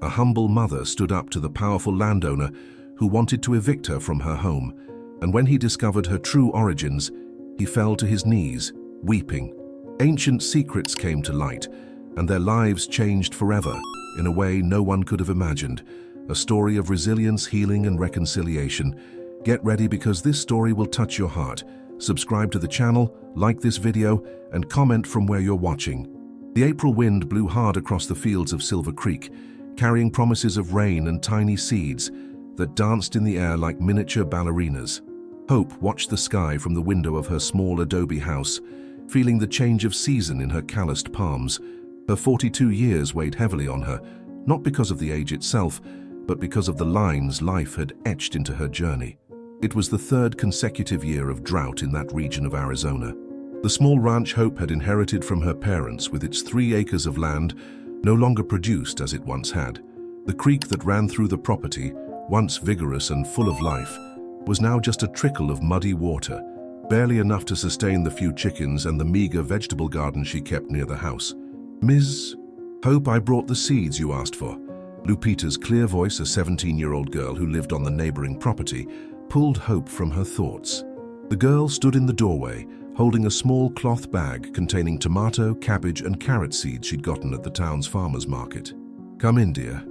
A humble mother stood up to the powerful landowner who wanted to evict her from her home, and when he discovered her true origins, he fell to his knees, weeping. Ancient secrets came to light, and their lives changed forever in a way no one could have imagined. A story of resilience, healing, and reconciliation. Get ready, because this story will touch your heart. Subscribe to the channel, like this video, and comment from where you're watching. The April wind blew hard across the fields of Silver Creek, carrying promises of rain and tiny seeds that danced in the air like miniature ballerinas. Hope watched the sky from the window of her small adobe house, feeling the change of season in her calloused palms. Her 42 years weighed heavily on her, not because of the age itself, but because of the lines life had etched into her journey. It was the third consecutive year of drought in that region of Arizona. The small ranch Hope had inherited from her parents, with its 3 acres of land, no longer produced as it once had. The creek that ran through the property, once vigorous and full of life, was now just a trickle of muddy water, barely enough to sustain the few chickens and the meager vegetable garden she kept near the house. "Ms. Hope, I brought the seeds you asked for." Lupita's clear voice, a 17-year-old girl who lived on the neighboring property, pulled Hope from her thoughts. The girl stood in the doorway, holding a small cloth bag containing tomato, cabbage, and carrot seeds she'd gotten at the town's farmer's market. "Come in, dear.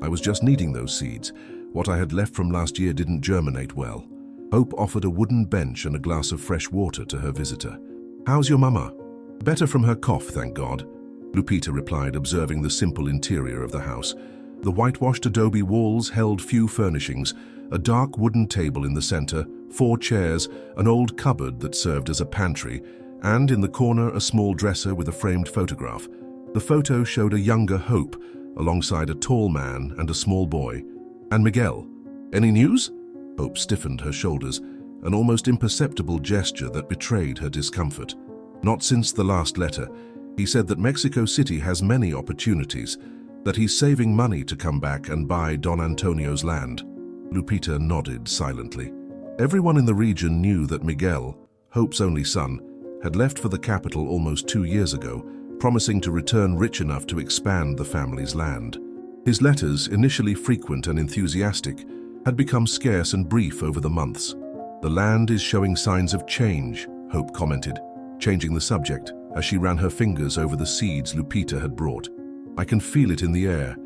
I was just needing those seeds. What I had left from last year didn't germinate well." Hope offered a wooden bench and a glass of fresh water to her visitor. "How's your mama?" "Better from her cough, thank God," Lupita replied, observing the simple interior of the house. The whitewashed adobe walls held few furnishings, a dark wooden table in the center, 4 chairs, an old cupboard that served as a pantry, and in the corner a small dresser with a framed photograph. The photo showed a younger Hope, alongside a tall man and a small boy. "And Miguel? Any news?" Hope stiffened her shoulders, an almost imperceptible gesture that betrayed her discomfort. "Not since the last letter. He said that Mexico City has many opportunities, that he's saving money to come back and buy Don Antonio's land." Lupita nodded silently. Everyone in the region knew that Miguel, Hope's only son, had left for the capital almost 2 years ago, promising to return rich enough to expand the family's land. His letters, initially frequent and enthusiastic, had become scarce and brief over the months. "The land is showing signs of change," Hope commented, changing the subject as she ran her fingers over the seeds Lupita had brought. "I can feel it in the air.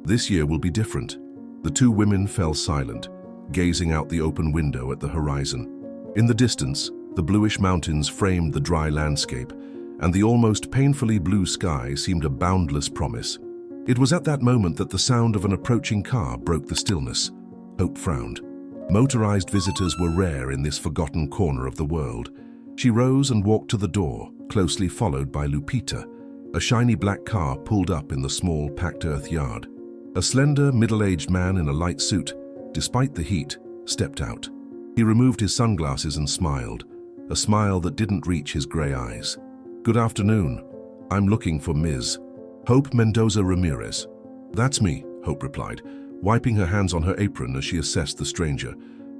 This year will be different." The 2 women fell silent, gazing out the open window at the horizon. In the distance, the bluish mountains framed the dry landscape, and the almost painfully blue sky seemed a boundless promise. It was at that moment that the sound of an approaching car broke the stillness. Hope frowned. Motorized visitors were rare in this forgotten corner of the world. She rose and walked to the door, closely followed by Lupita. A shiny black car pulled up in the small, packed-earth yard. A slender, middle-aged man in a light suit, despite the heat, stepped out. He removed his sunglasses and smiled, a smile that didn't reach his gray eyes. "Good afternoon. I'm looking for Ms. Hope Mendoza Ramirez." "That's me," Hope replied, wiping her hands on her apron as she assessed the stranger.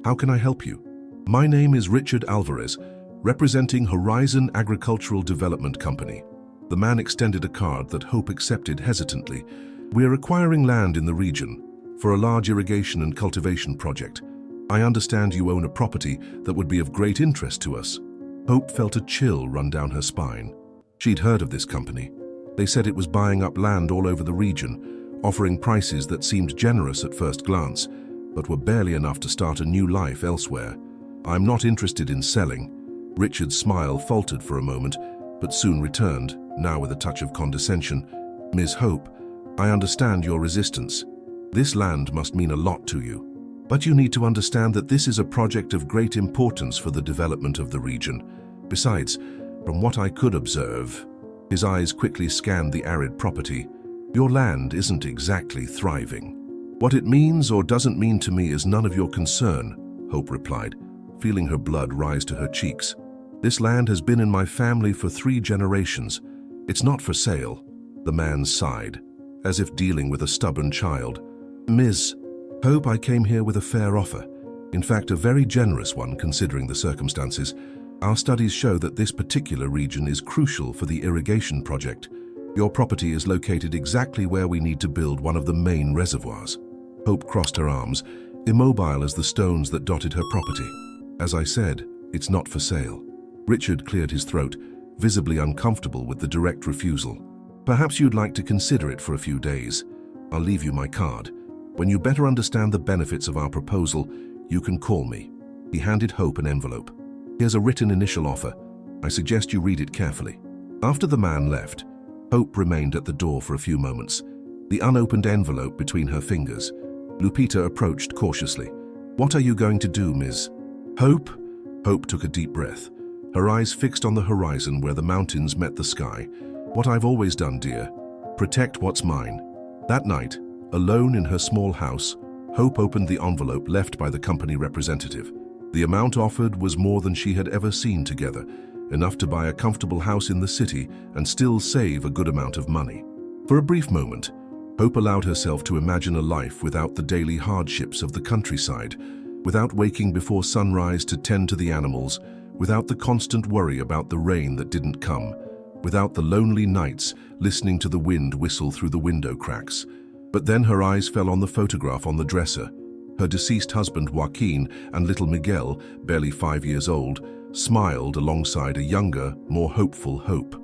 "How can I help you?" "My name is Richard Alvarez, representing Horizon Agricultural Development Company." The man extended a card that Hope accepted hesitantly. "We're acquiring land in the region for a large irrigation and cultivation project. I understand you own a property that would be of great interest to us." Hope felt a chill run down her spine. She'd heard of this company. They said it was buying up land all over the region, offering prices that seemed generous at first glance, but were barely enough to start a new life elsewhere. "I'm not interested in selling." Richard's smile faltered for a moment, but soon returned, now with a touch of condescension. "Ms. Hope, I understand your resistance. This land must mean a lot to you. But you need to understand that this is a project of great importance for the development of the region. Besides, from what I could observe," his eyes quickly scanned the arid property, "your land isn't exactly thriving." "What it means or doesn't mean to me is none of your concern," Hope replied, feeling her blood rise to her cheeks. "This land has been in my family for 3 generations. It's not for sale." The man sighed, as if dealing with a stubborn child. "Ms. Hope, I came here with a fair offer. In fact, a very generous one considering the circumstances. Our studies show that this particular region is crucial for the irrigation project. Your property is located exactly where we need to build one of the main reservoirs. Hope crossed her arms, immobile as the stones that dotted her property. As I said, it's not for sale. Richard cleared his throat, visibly uncomfortable with the direct refusal. Perhaps you'd like to consider it for a few days. I'll leave you my card. When you better understand the benefits of our proposal, you can call me. He handed Hope an envelope. Here's a written initial offer. I suggest you read it carefully. After the man left, Hope remained at the door for a few moments, the unopened envelope between her fingers. Lupita approached cautiously. What are you going to do, Ms. Hope? Hope took a deep breath, her eyes fixed on the horizon where the mountains met the sky. What I've always done, dear. Protect what's mine. That night, alone in her small house, Hope opened the envelope left by the company representative. The amount offered was more than she had ever seen together, enough to buy a comfortable house in the city and still save a good amount of money. For a brief moment, Hope allowed herself to imagine a life without the daily hardships of the countryside, without waking before sunrise to tend to the animals, without the constant worry about the rain that didn't come, without the lonely nights listening to the wind whistle through the window cracks. But then her eyes fell on the photograph on the dresser. Her deceased husband Joaquin and little Miguel, barely 5 years old, smiled alongside a younger, more hopeful Hope.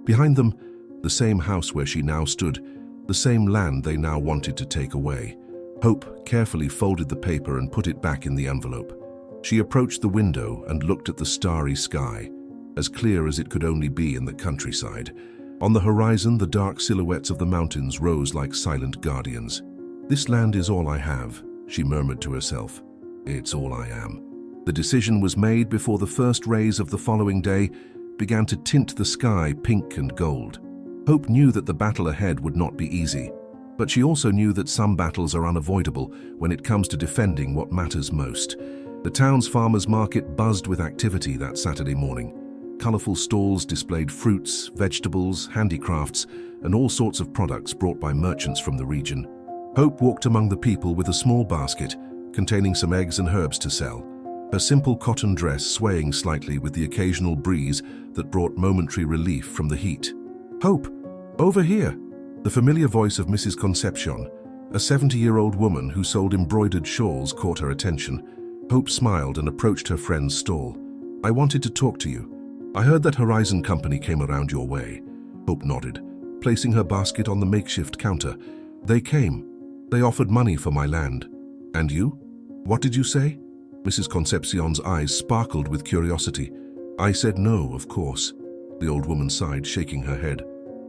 Behind them, the same house where she now stood, the same land they now wanted to take away. Hope carefully folded the paper and put it back in the envelope. She approached the window and looked at the starry sky, as clear as it could only be in the countryside. On the horizon, the dark silhouettes of the mountains rose like silent guardians. "This land is all I have," she murmured to herself. "It's all I am." The decision was made before the first rays of the following day began to tint the sky pink and gold. Hope knew that the battle ahead would not be easy, but she also knew that some battles are unavoidable when it comes to defending what matters most. The town's farmers' market buzzed with activity that Saturday morning. Colorful stalls displayed fruits, vegetables, handicrafts, and all sorts of products brought by merchants from the region. Hope walked among the people with a small basket containing some eggs and herbs to sell, her simple cotton dress swaying slightly with the occasional breeze that brought momentary relief from the heat. "Hope, over here!" The familiar voice of Mrs. Concepcion, a 70-year-old woman who sold embroidered shawls, caught her attention. Hope smiled and approached her friend's stall. "I wanted to talk to you. I heard that Horizon Company came around your way." Hope nodded, placing her basket on the makeshift counter. "They came. They offered money for my land." "And you? What did you say?" Mrs. Concepcion's eyes sparkled with curiosity. "I said no, of course." The old woman sighed, shaking her head.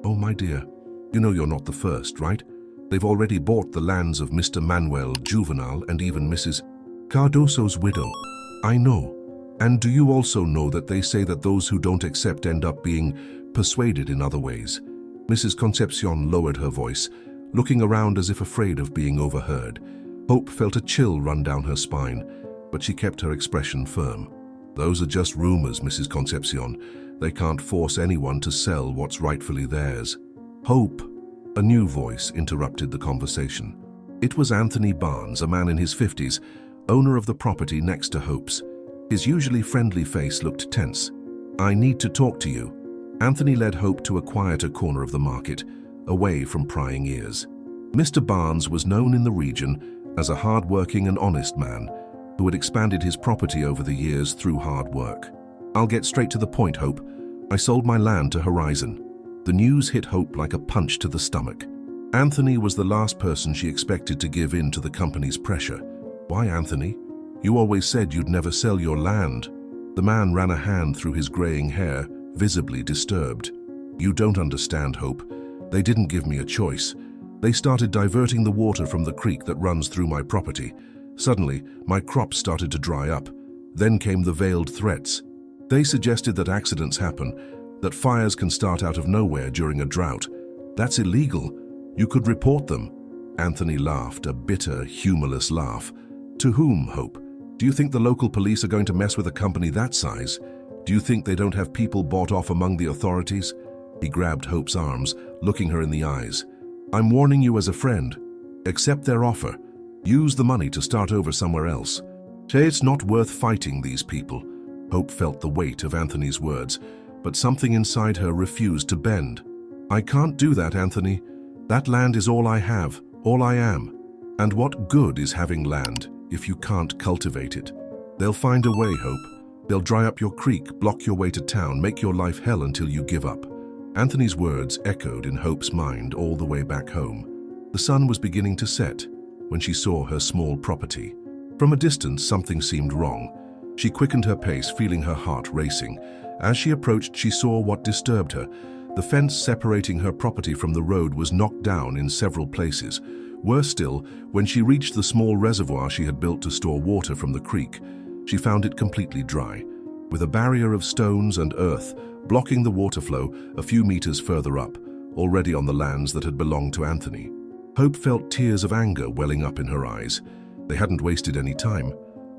"Oh, my dear, you know you're not the first, right? They've already bought the lands of Mr. Manuel Juvenal and even Mrs. Cardoso's widow." "I know. And do you also know that they say that those who don't accept end up being persuaded in other ways?" Mrs. Concepcion lowered her voice, looking around as if afraid of being overheard. Hope felt a chill run down her spine, but she kept her expression firm. "Those are just rumors, Mrs. Concepcion. They can't force anyone to sell what's rightfully theirs." "Hope," a new voice interrupted the conversation. It was Anthony Barnes, a man in his 50s, owner of the property next to Hope's. His usually friendly face looked tense. "I need to talk to you." Anthony led Hope to a quieter corner of the market, away from prying ears. Mr. Barnes was known in the region as a hard-working and honest man who had expanded his property over the years through hard work. "I'll get straight to the point, Hope. I sold my land to Horizon." The news hit Hope like a punch to the stomach. Anthony was the last person she expected to give in to the company's pressure. "Why, Anthony? You always said you'd never sell your land." The man ran a hand through his graying hair, visibly disturbed. "You don't understand, Hope. They didn't give me a choice. They started diverting the water from the creek that runs through my property. Suddenly, my crops started to dry up. Then came the veiled threats. They suggested that accidents happen, that fires can start out of nowhere during a drought. That's illegal. You could report them." Anthony laughed, a bitter, humorless laugh. "To whom, Hope? Do you think the local police are going to mess with a company that size? Do you think they don't have people bought off among the authorities?" He grabbed Hope's arms, looking her in the eyes. "I'm warning you as a friend. Accept their offer. Use the money to start over somewhere else. Say it's not worth fighting these people." Hope felt the weight of Anthony's words, but something inside her refused to bend. "I can't do that, Anthony. That land is all I have, all I am. And what good is having land if you can't cultivate it? They'll find a way, Hope. They'll dry up your creek, block your way to town, make your life hell until you give up." Anthony's words echoed in Hope's mind all the way back home. The sun was beginning to set when she saw her small property. From a distance, something seemed wrong. She quickened her pace, feeling her heart racing. As she approached, she saw what disturbed her. The fence separating her property from the road was knocked down in several places. Worse still, when she reached the small reservoir she had built to store water from the creek, she found it completely dry, with a barrier of stones and earth blocking the water flow a few meters further up, already on the lands that had belonged to Anthony. Hope felt tears of anger welling up in her eyes. They hadn't wasted any time.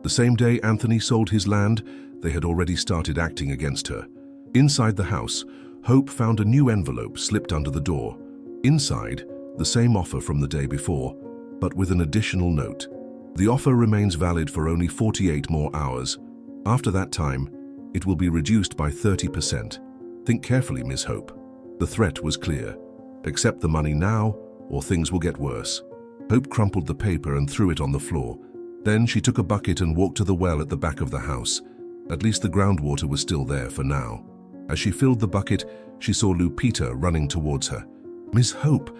The same day Anthony sold his land, they had already started acting against her. Inside the house, Hope found a new envelope slipped under the door. Inside, the same offer from the day before, but with an additional note. The offer remains valid for only 48 more hours. After that time, it will be reduced by 30%. Think carefully, Miss Hope. The threat was clear. Accept the money now, or things will get worse. Hope crumpled the paper and threw it on the floor. Then she took a bucket and walked to the well at the back of the house. At least the groundwater was still there for now. As she filled the bucket, she saw Lupita running towards her. Miss Hope,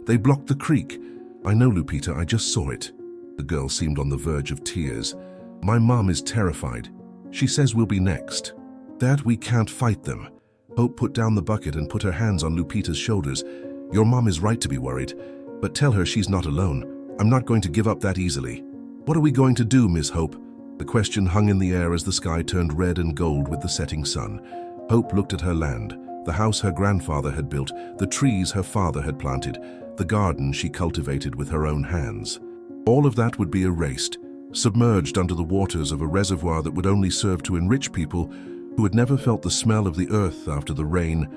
they blocked the creek." "I know, Lupita, I just saw it." The girl seemed on the verge of tears. "My mom is terrified. She says we'll be next." "Dad, we can't fight them." Hope put down the bucket and put her hands on Lupita's shoulders. "Your mom is right to be worried, but tell her she's not alone. I'm not going to give up that easily." "What are we going to do, Miss Hope?" The question hung in the air as the sky turned red and gold with the setting sun. Hope looked at her land, the house her grandfather had built, the trees her father had planted, the garden she cultivated with her own hands. All of that would be erased, submerged under the waters of a reservoir that would only serve to enrich people who had never felt the smell of the earth after the rain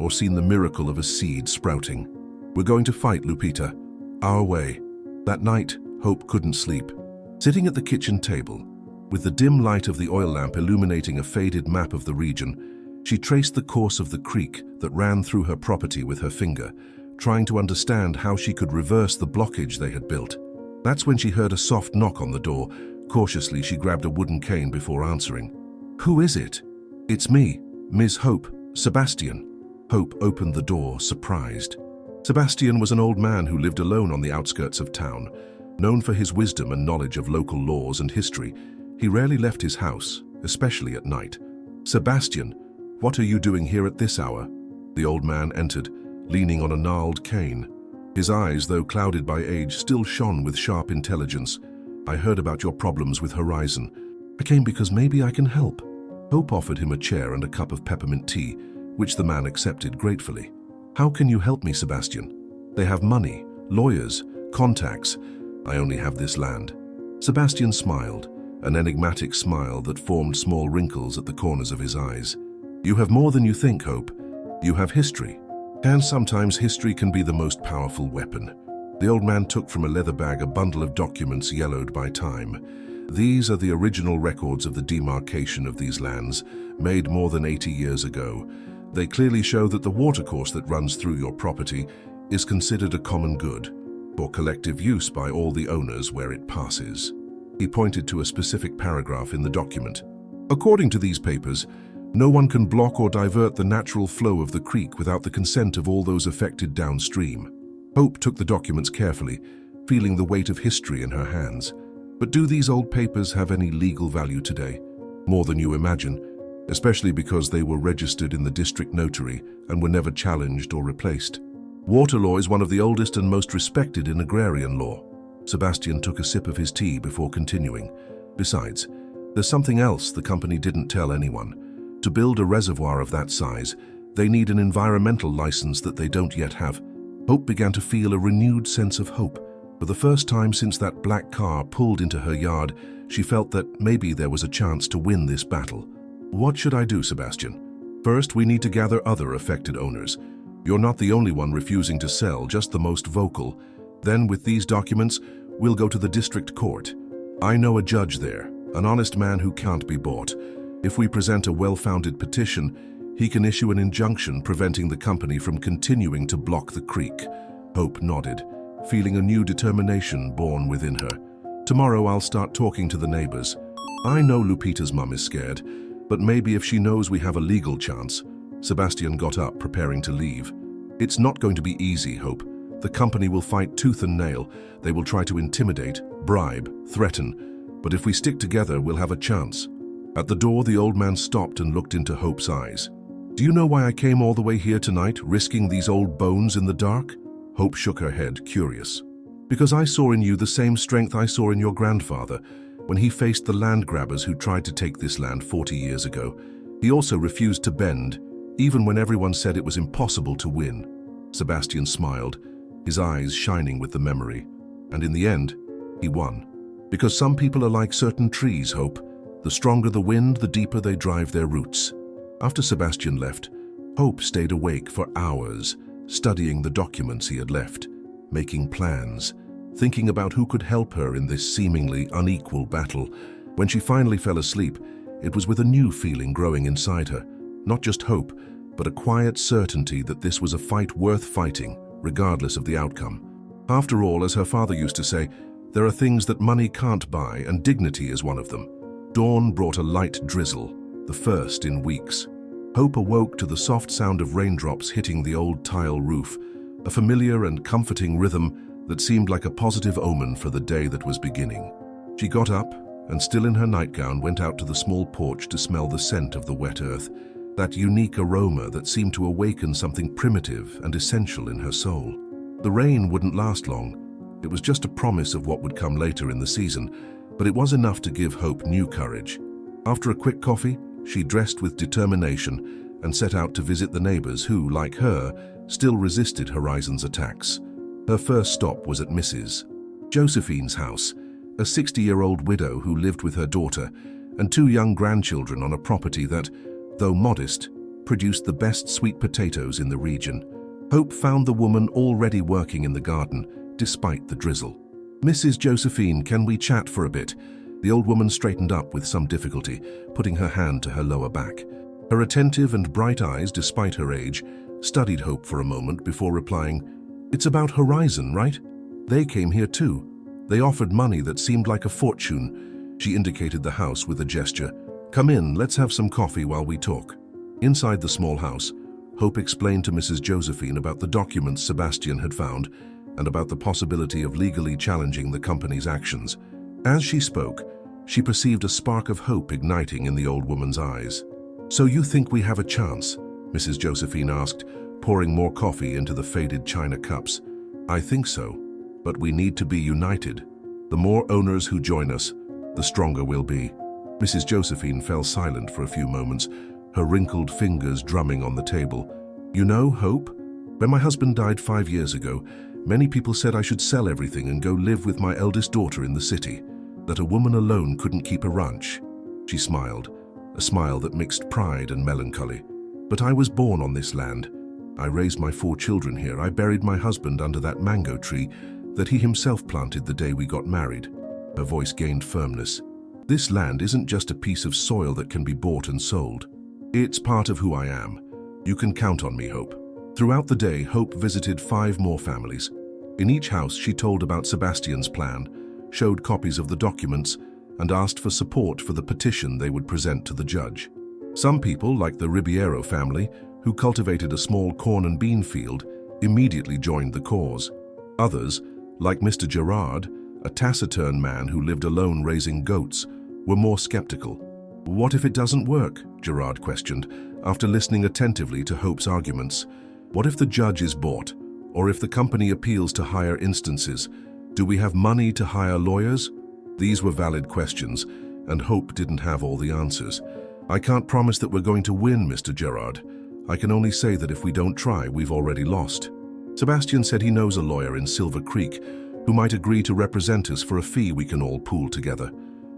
or seen the miracle of a seed sprouting. "We're going to fight, Lupita. Our way." That night, Hope couldn't sleep. Sitting at the kitchen table, with the dim light of the oil lamp illuminating a faded map of the region, she traced the course of the creek that ran through her property with her finger, trying to understand how she could reverse the blockage they had built. That's when she heard a soft knock on the door. Cautiously, she grabbed a wooden cane before answering. "Who is it?" "It's me, Miss Hope, Sebastian." Hope opened the door, surprised. Sebastian was an old man who lived alone on the outskirts of town. Known for his wisdom and knowledge of local laws and history, he rarely left his house, especially at night. "Sebastian, what are you doing here at this hour?" The old man entered, leaning on a gnarled cane. His eyes, though clouded by age, still shone with sharp intelligence. "I heard about your problems with Horizon. I came because maybe I can help." Hope offered him a chair and a cup of peppermint tea, which the man accepted gratefully. "How can you help me, Sebastian? They have money, lawyers, contacts. I only have this land." Sebastian smiled, an enigmatic smile that formed small wrinkles at the corners of his eyes. "You have more than you think, Hope. You have history. And sometimes history can be the most powerful weapon." The old man took from a leather bag a bundle of documents yellowed by time. "These are the original records of the demarcation of these lands, made more than 80 years ago. They clearly show that the watercourse that runs through your property is considered a common good, for collective use by all the owners where it passes." He pointed to a specific paragraph in the document. "According to these papers, no one can block or divert the natural flow of the creek without the consent of all those affected downstream." Hope took the documents carefully, feeling the weight of history in her hands. But do these old papers have any legal value today? More than you imagine, especially because they were registered in the district notary and were never challenged or replaced. Water law is one of the oldest and most respected in agrarian law. Sebastian took a sip of his tea before continuing. "Besides, there's something else the company didn't tell anyone. To build a reservoir of that size, they need an environmental license that they don't yet have." Hope began to feel a renewed sense of hope. For the first time since that black car pulled into her yard, she felt that maybe there was a chance to win this battle. "What should I do, Sebastian?" "First, we need to gather other affected owners. You're not the only one refusing to sell, just the most vocal. Then, with these documents, we'll go to the district court. I know a judge there, an honest man who can't be bought. If we present a well-founded petition, He can issue an injunction preventing the company from continuing to block the creek. Hope nodded, feeling a new determination born within her. Tomorrow I'll start talking to the neighbors. I know Lupita's mum is scared, but maybe if she knows we have a legal chance. Sebastian got up, preparing to leave. It's not going to be easy, Hope. The company will fight tooth and nail. They will try to intimidate, bribe, threaten. But if we stick together, we'll have a chance. At the door, the old man stopped and looked into Hope's eyes. Do you know why I came all the way here tonight, risking these old bones in the dark? Hope shook her head, curious. Because I saw in you the same strength I saw in your grandfather when he faced the land grabbers who tried to take this land 40 years ago. He also refused to bend, even when everyone said it was impossible to win. Sebastian smiled, his eyes shining with the memory. And in the end, he won. Because some people are like certain trees, Hope. The stronger the wind, the deeper they drive their roots. After Sebastian left, Hope stayed awake for hours, studying the documents he had left, making plans, thinking about who could help her in this seemingly unequal battle. When she finally fell asleep, it was with a new feeling growing inside her. Not just hope, but a quiet certainty that this was a fight worth fighting, regardless of the outcome. After all, as her father used to say, there are things that money can't buy, and dignity is one of them. Dawn brought a light drizzle, the first in weeks. Hope awoke to the soft sound of raindrops hitting the old tile roof, a familiar and comforting rhythm that seemed like a positive omen for the day that was beginning. She got up and, still in her nightgown, went out to the small porch to smell the scent of the wet earth, that unique aroma that seemed to awaken something primitive and essential in her soul. The rain wouldn't last long. It was just a promise of what would come later in the season, but it was enough to give Hope new courage. After a quick coffee, she dressed with determination and set out to visit the neighbors who, like her, still resisted Horizon's attacks. Her first stop was at Mrs. Josephine's house, a 60-year-old widow who lived with her daughter and 2 young grandchildren on a property that, though modest, produced the best sweet potatoes in the region. Hope found the woman already working in the garden, despite the drizzle. "Mrs. Josephine, can we chat for a bit?" The old woman straightened up with some difficulty, putting her hand to her lower back. Her attentive and bright eyes, despite her age, studied Hope for a moment before replying, "It's about Horizon, right? They came here too. They offered money that seemed like a fortune." She indicated the house with a gesture. "Come in, let's have some coffee while we talk." Inside the small house, Hope explained to Mrs. Josephine about the documents Sebastian had found and about the possibility of legally challenging the company's actions. As she spoke, she perceived a spark of hope igniting in the old woman's eyes. "So you think we have a chance?" Mrs. Josephine asked, pouring more coffee into the faded china cups. "I think so, but we need to be united. The more owners who join us, the stronger we'll be." Mrs. Josephine fell silent for a few moments, her wrinkled fingers drumming on the table. "You know, Hope, when my husband died 5 years ago, many people said I should sell everything and go live with my eldest daughter in the city, that a woman alone couldn't keep a ranch." She smiled, a smile that mixed pride and melancholy. "But I was born on this land. I raised my 4 children here. I buried my husband under that mango tree that he himself planted the day we got married." Her voice gained firmness. "This land isn't just a piece of soil that can be bought and sold. It's part of who I am. You can count on me, Hope." Throughout the day, Hope visited 5 more families. In each house, she told about Sebastian's plan, showed copies of the documents, and asked for support for the petition they would present to the judge. Some people, like the Ribeiro family, who cultivated a small corn and bean field, immediately joined the cause. Others, like Mr. Gerard, a taciturn man who lived alone raising goats, were more skeptical. "What if it doesn't work?" Gerard questioned, after listening attentively to Hope's arguments. "What if the judge is bought? Or if the company appeals to higher instances? Do we have money to hire lawyers?" These were valid questions, and Hope didn't have all the answers. "I can't promise that we're going to win, Mr. Gerard. I can only say that if we don't try, we've already lost." Sebastian said he knows a lawyer in Silver Creek who might agree to represent us for a fee we can all pool together.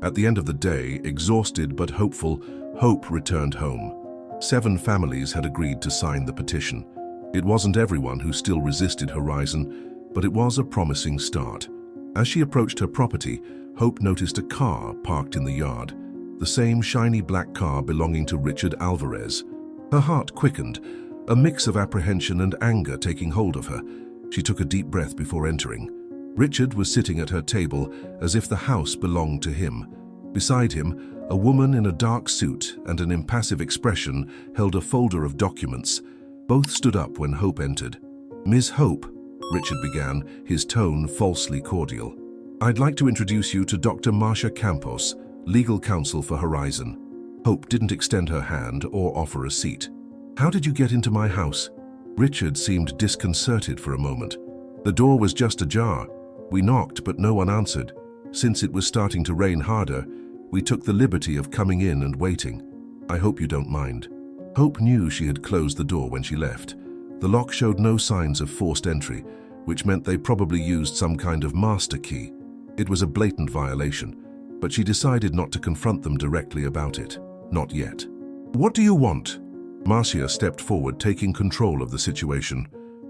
At the end of the day, exhausted but hopeful, Hope returned home. 7 families had agreed to sign the petition. It wasn't everyone who still resisted Horizon, but it was a promising start. As she approached her property, Hope noticed a car parked in the yard, the same shiny black car belonging to Richard Alvarez. Her heart quickened, a mix of apprehension and anger taking hold of her. She took a deep breath before entering. Richard was sitting at her table as if the house belonged to him. Beside him, a woman in a dark suit and an impassive expression held a folder of documents. Both stood up when Hope entered. "Ms. Hope," Richard began, his tone falsely cordial. "I'd like to introduce you to Dr. Marcia Campos, legal counsel for Horizon." Hope didn't extend her hand or offer a seat. "How did you get into my house?" Richard seemed disconcerted for a moment. "The door was just ajar. We knocked, but no one answered. Since it was starting to rain harder, we took the liberty of coming in and waiting. I hope you don't mind." Hope knew she had closed the door when she left. The lock showed no signs of forced entry, which meant they probably used some kind of master key. It was a blatant violation, but she decided not to confront them directly about it. Not yet. "What do you want?" Marcia stepped forward, taking control of the situation.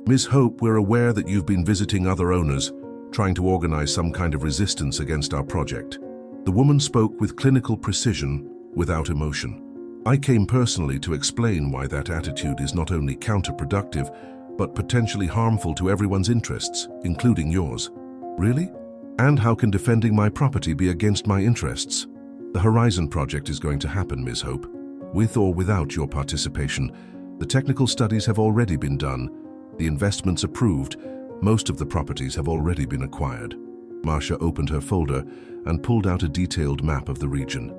"Ms. Hope, we're aware that you've been visiting other owners, trying to organize some kind of resistance against our project." The woman spoke with clinical precision, without emotion. "I came personally to explain why that attitude is not only counterproductive, but potentially harmful to everyone's interests, including yours." "Really? And how can defending my property be against my interests?" "The Horizon project is going to happen, Ms. Hope. With or without your participation, the technical studies have already been done, the investments approved, most of the properties have already been acquired." Marcia opened her folder and pulled out a detailed map of the region.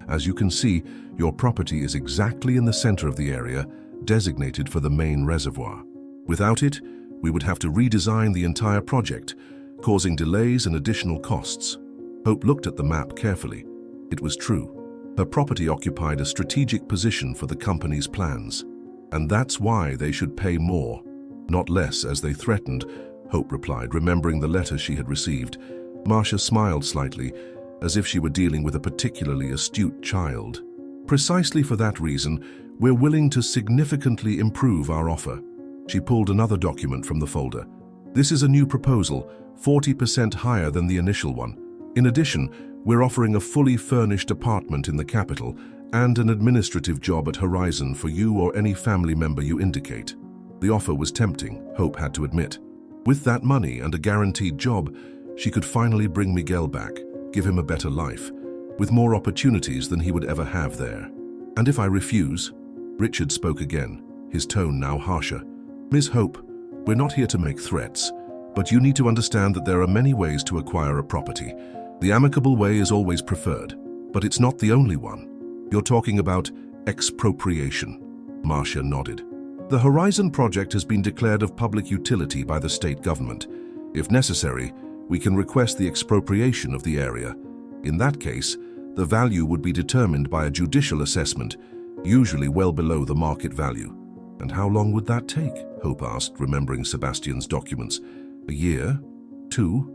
"As you can see, your property is exactly in the center of the area designated for the main reservoir. Without it, we would have to redesign the entire project, causing delays and additional costs." Hope looked at the map carefully. It was true. Her property occupied a strategic position for the company's plans. "And that's why they should pay more, not less, as they threatened," Hope replied, remembering the letter she had received. Marcia smiled slightly, as if she were dealing with a particularly astute child. "Precisely for that reason, we're willing to significantly improve our offer." She pulled another document from the folder. "This is a new proposal, 40% higher than the initial one. In addition, we're offering a fully furnished apartment in the capital and an administrative job at Horizon for you or any family member you indicate." The offer was tempting, Hope had to admit. With that money and a guaranteed job, she could finally bring Miguel back, give him a better life, with more opportunities than he would ever have there. "And if I refuse?" Richard spoke again, his tone now harsher. "Ms. Hope, we're not here to make threats, but you need to understand that there are many ways to acquire a property. The amicable way is always preferred, but it's not the only one. You're talking about expropriation." Marcia nodded. "The Horizon project has been declared of public utility by the state government. If necessary, we can request the expropriation of the area. In that case, the value would be determined by a judicial assessment, usually well below the market value." "And how long would that take?" Hope asked, remembering Sebastian's documents. "A year? 2?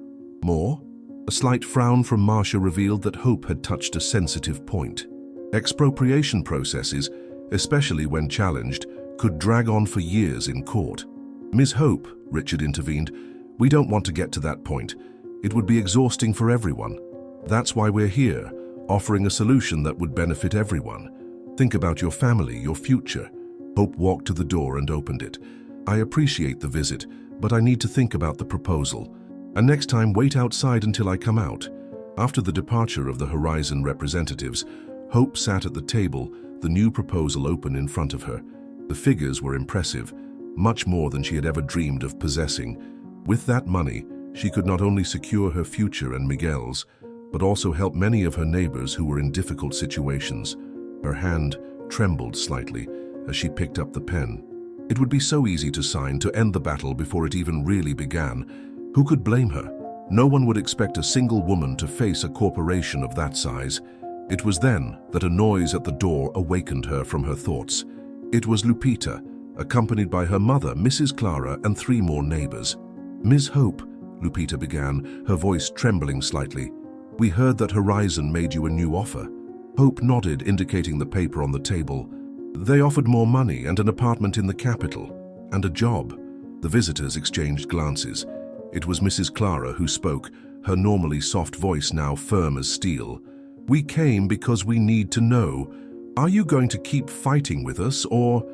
More?" A slight frown from Marcia revealed that Hope had touched a sensitive point. Expropriation processes, especially when challenged, could drag on for years in court. "Ms. Hope," Richard intervened, "we don't want to get to that point. It would be exhausting for everyone. That's why we're here, offering a solution that would benefit everyone. Think about your family, your future." Hope walked to the door and opened it. "I appreciate the visit, but I need to think about the proposal. And next time, wait outside until I come out." After the departure of the Horizon representatives, Hope sat at the table, the new proposal open in front of her. The figures were impressive, much more than she had ever dreamed of possessing. With that money, she could not only secure her future and Miguel's, but also help many of her neighbors who were in difficult situations. Her hand trembled slightly as she picked up the pen. It would be so easy to sign to end the battle before it even really began. Who could blame her? No one would expect a single woman to face a corporation of that size. It was then that a noise at the door awakened her from her thoughts. It was Lupita, accompanied by her mother, Mrs. Clara, and 3 more neighbors. "Ms. Hope," Lupita began, her voice trembling slightly, "we heard that Horizon made you a new offer." Hope nodded, indicating the paper on the table. "They offered more money and an apartment in the capital, and a job." The visitors exchanged glances. It was Mrs. Clara who spoke, her normally soft voice now firm as steel. "We came because we need to know. Are you going to keep fighting with us, or..."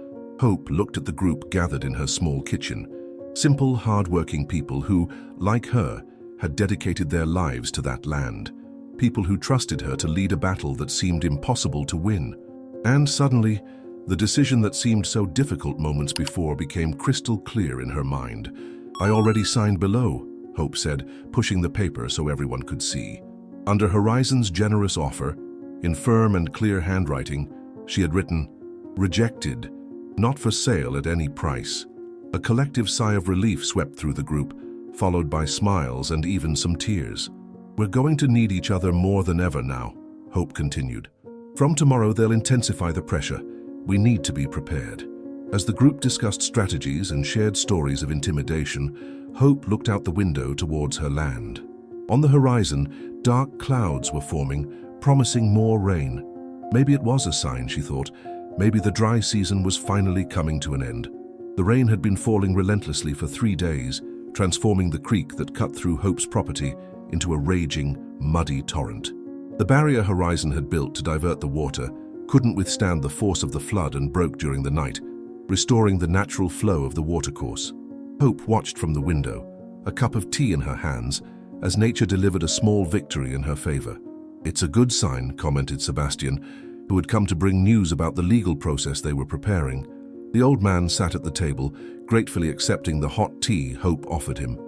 Hope looked at the group gathered in her small kitchen. Simple, hard-working people who, like her, had dedicated their lives to that land. People who trusted her to lead a battle that seemed impossible to win. And suddenly, the decision that seemed so difficult moments before became crystal clear in her mind. "I already signed below," Hope said, pushing the paper so everyone could see. Under Horizon's generous offer, in firm and clear handwriting, she had written, "Rejected, not for sale at any price." A collective sigh of relief swept through the group, followed by smiles and even some tears. "We're going to need each other more than ever now," Hope continued. "From tomorrow they'll intensify the pressure. We need to be prepared." As the group discussed strategies and shared stories of intimidation, Hope looked out the window towards her land. On the horizon, dark clouds were forming, promising more rain. Maybe it was a sign, she thought. Maybe the dry season was finally coming to an end. The rain had been falling relentlessly for 3 days, transforming the creek that cut through Hope's property into a raging, muddy torrent. The barrier Horizon had built to divert the water couldn't withstand the force of the flood and broke during the night, restoring the natural flow of the watercourse. Hope watched from the window, a cup of tea in her hands, as nature delivered a small victory in her favor. "It's a good sign," commented Sebastian, who had come to bring news about the legal process they were preparing. The old man sat at the table, gratefully accepting the hot tea Hope offered him.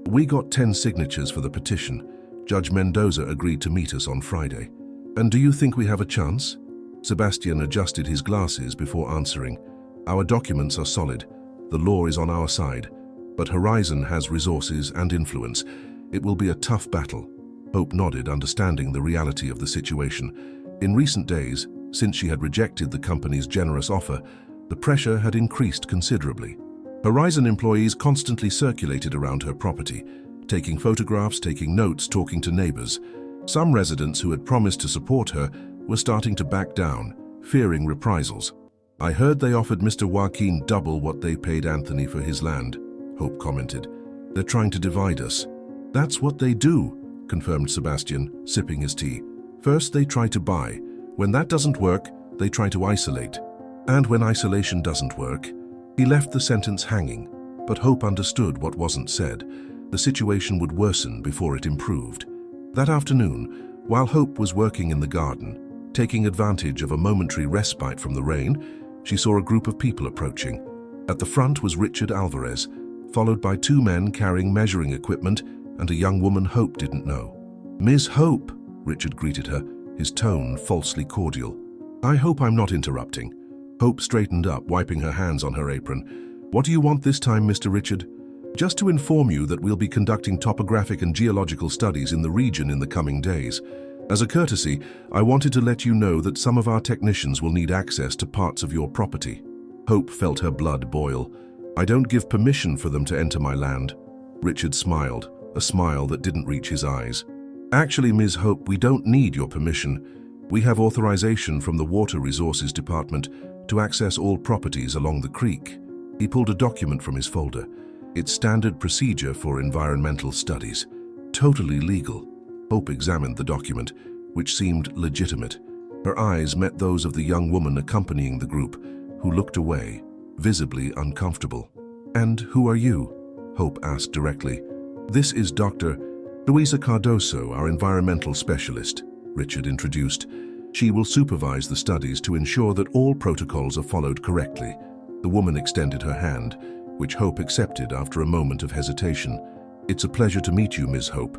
"We got 10 signatures for the petition. Judge Mendoza agreed to meet us on Friday. And do you think we have a chance?" Sebastian adjusted his glasses before answering. "Our documents are solid. The law is on our side. But Horizon has resources and influence. It will be a tough battle." Hope nodded, understanding the reality of the situation. In recent days, since she had rejected the company's generous offer, the pressure had increased considerably. Horizon employees constantly circulated around her property, taking photographs, taking notes, talking to neighbors. Some residents who had promised to support her were starting to back down, fearing reprisals. "I heard they offered Mr. Joaquin double what they paid Anthony for his land," Hope commented. "They're trying to divide us." "That's what they do," confirmed Sebastian, sipping his tea. "First they try to buy. When that doesn't work, they try to isolate. And when isolation doesn't work..." He left the sentence hanging, but Hope understood what wasn't said. The situation would worsen before it improved. That afternoon, while Hope was working in the garden, taking advantage of a momentary respite from the rain, she saw a group of people approaching. At the front was Richard Alvarez, followed by 2 men carrying measuring equipment and a young woman Hope didn't know. "Ms. Hope," Richard greeted her, his tone falsely cordial. "I hope I'm not interrupting." Hope straightened up, wiping her hands on her apron. "What do you want this time, Mr. Richard?" "Just to inform you that we'll be conducting topographic and geological studies in the region in the coming days. As a courtesy, I wanted to let you know that some of our technicians will need access to parts of your property." Hope felt her blood boil. "I don't give permission for them to enter my land." Richard smiled, a smile that didn't reach his eyes. "Actually, Ms. Hope, we don't need your permission. We have authorization from the Water Resources Department to access all properties along the creek." He pulled a document from his folder. "It's standard procedure for environmental studies. Totally legal." Hope examined the document, which seemed legitimate. Her eyes met those of the young woman accompanying the group, who looked away, visibly uncomfortable. "And who are you?" Hope asked directly. "This is Dr. Luisa Cardoso, our environmental specialist," Richard introduced. "She will supervise the studies to ensure that all protocols are followed correctly." The woman extended her hand, which Hope accepted after a moment of hesitation. "It's a pleasure to meet you, Ms. Hope.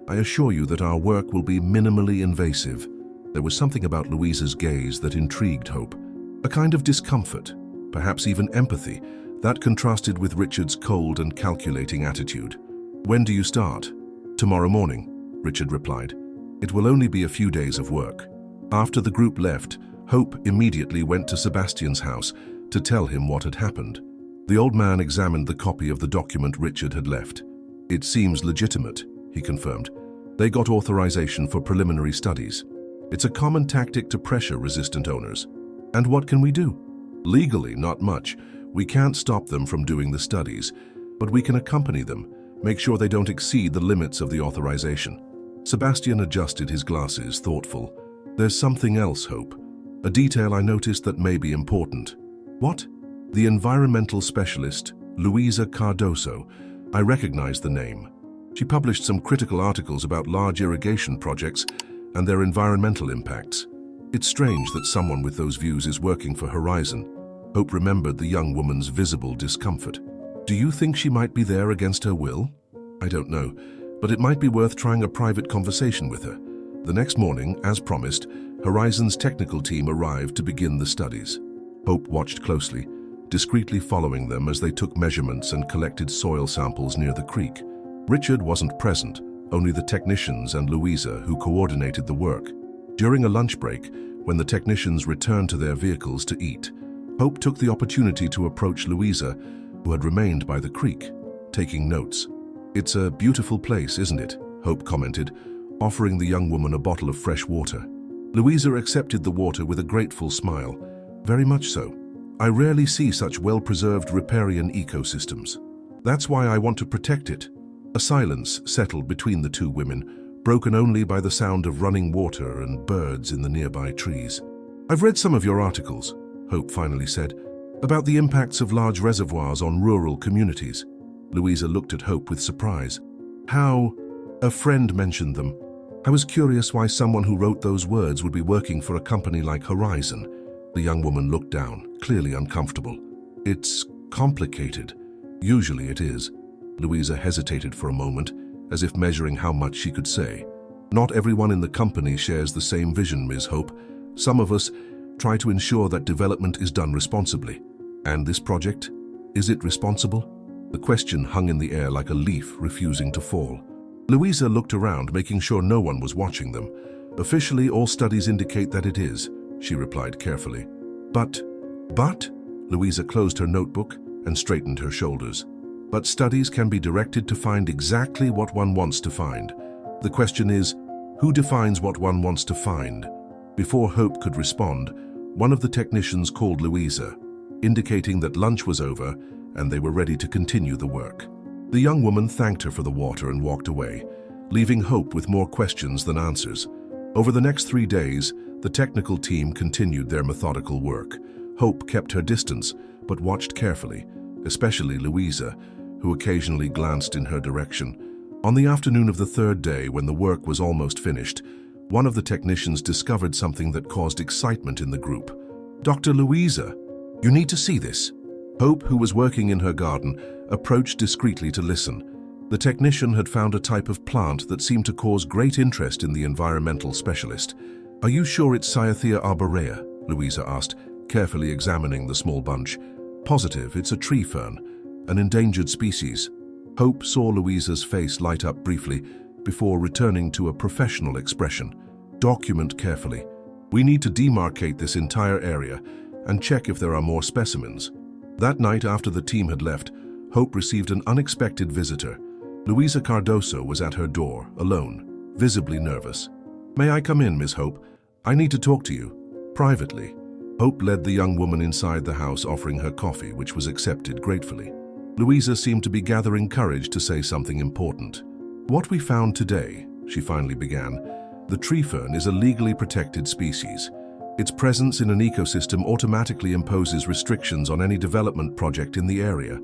I assure you that our work will be minimally invasive." There was something about Louisa's gaze that intrigued Hope. A kind of discomfort, perhaps even empathy, that contrasted with Richard's cold and calculating attitude. "When do you start?" "Tomorrow morning," Richard replied. "It will only be a few days of work." After the group left, Hope immediately went to Sebastian's house to tell him what had happened. The old man examined the copy of the document Richard had left. "It seems legitimate," he confirmed. "They got authorization for preliminary studies. It's a common tactic to pressure resistant owners." "And what can we do?" "Legally, not much. We can't stop them from doing the studies, but we can accompany them, make sure they don't exceed the limits of the authorization." Sebastian adjusted his glasses, thoughtful. "There's something else, Hope. A detail I noticed that may be important." "What?" The environmental specialist, Luisa Cardoso. I recognized the name. She published some critical articles about large irrigation projects and their environmental impacts. It's strange that someone with those views is working for Horizon. Hope remembered the young woman's visible discomfort. Do you think she might be there against her will? I don't know, but it might be worth trying a private conversation with her. The next morning, as promised, Horizon's technical team arrived to begin the studies. Hope watched closely, discreetly following them as they took measurements and collected soil samples near the creek. Richard wasn't present, only the technicians and Louisa, who coordinated the work. During a lunch break, when the technicians returned to their vehicles to eat, Hope took the opportunity to approach Louisa, who had remained by the creek, taking notes. "It's a beautiful place, isn't it?" Hope commented, offering the young woman a bottle of fresh water. Louisa accepted the water with a grateful smile. "Very much so. I rarely see such well-preserved riparian ecosystems. That's why I want to protect it." A silence settled between the two women, broken only by the sound of running water and birds in the nearby trees. "I've read some of your articles," Hope finally said, "about the impacts of large reservoirs on rural communities." Louisa looked at Hope with surprise. "How? A friend mentioned them. I was curious why someone who wrote those words would be working for a company like Horizon." The young woman looked down, clearly uncomfortable. "It's complicated." "Usually it is." Louisa hesitated for a moment, as if measuring how much she could say. "Not everyone in the company shares the same vision, Ms. Hope. Some of us try to ensure that development is done responsibly. And this project? Is it responsible?" The question hung in the air like a leaf refusing to fall. Louisa looked around, making sure no one was watching them. "Officially, all studies indicate that it is," she replied carefully. But? Louisa closed her notebook and straightened her shoulders. "But studies can be directed to find exactly what one wants to find. The question is, who defines what one wants to find?" Before Hope could respond, one of the technicians called Louisa, indicating that lunch was over and they were ready to continue the work. The young woman thanked her for the water and walked away, leaving Hope with more questions than answers. Over the next 3 days, the technical team continued their methodical work. Hope kept her distance, but watched carefully, especially Louisa, who occasionally glanced in her direction. On the afternoon of the 3rd day, when the work was almost finished, one of the technicians discovered something that caused excitement in the group. "Dr. Louisa, you need to see this." Hope, who was working in her garden, approached discreetly to listen. The technician had found a type of plant that seemed to cause great interest in the environmental specialist. "Are you sure it's Cyathea arborea?" Louisa asked, carefully examining the small bunch. "Positive, it's a tree fern, an endangered species." Hope saw Louisa's face light up briefly before returning to a professional expression. "Document carefully. We need to demarcate this entire area and check if there are more specimens." That night, after the team had left, Hope received an unexpected visitor. Luisa Cardoso was at her door, alone, visibly nervous. "May I come in, Miss Hope? I need to talk to you, privately." Hope led the young woman inside the house, offering her coffee, which was accepted gratefully. Louisa seemed to be gathering courage to say something important. "What we found today," she finally began, "the tree fern is a legally protected species. Its presence in an ecosystem automatically imposes restrictions on any development project in the area."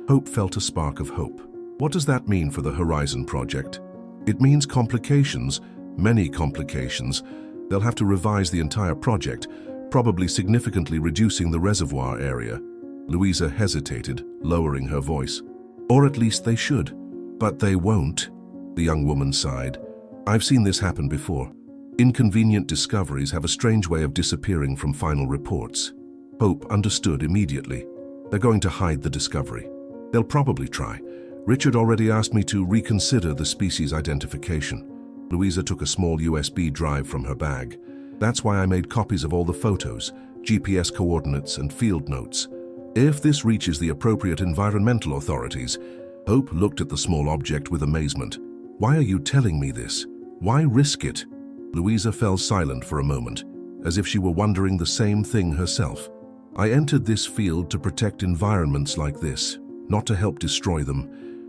Hope felt a spark of hope. "What does that mean for the Horizon project?" "It means complications, many complications. They'll have to revise the entire project, probably significantly reducing the reservoir area." Louisa hesitated, lowering her voice. "Or at least they should." "But they won't," the young woman sighed. "I've seen this happen before. Inconvenient discoveries have a strange way of disappearing from final reports." Hope understood immediately. "They're going to hide the discovery. They'll probably try. Richard already asked me to reconsider the species identification." Louisa took a small USB drive from her bag. "That's why I made copies of all the photos, GPS coordinates, and field notes. If this reaches the appropriate environmental authorities." Hope looked at the small object with amazement. "Why are you telling me this? Why risk it?" Louisa fell silent for a moment, as if she were wondering the same thing herself. "I entered this field to protect environments like this, not to help destroy them.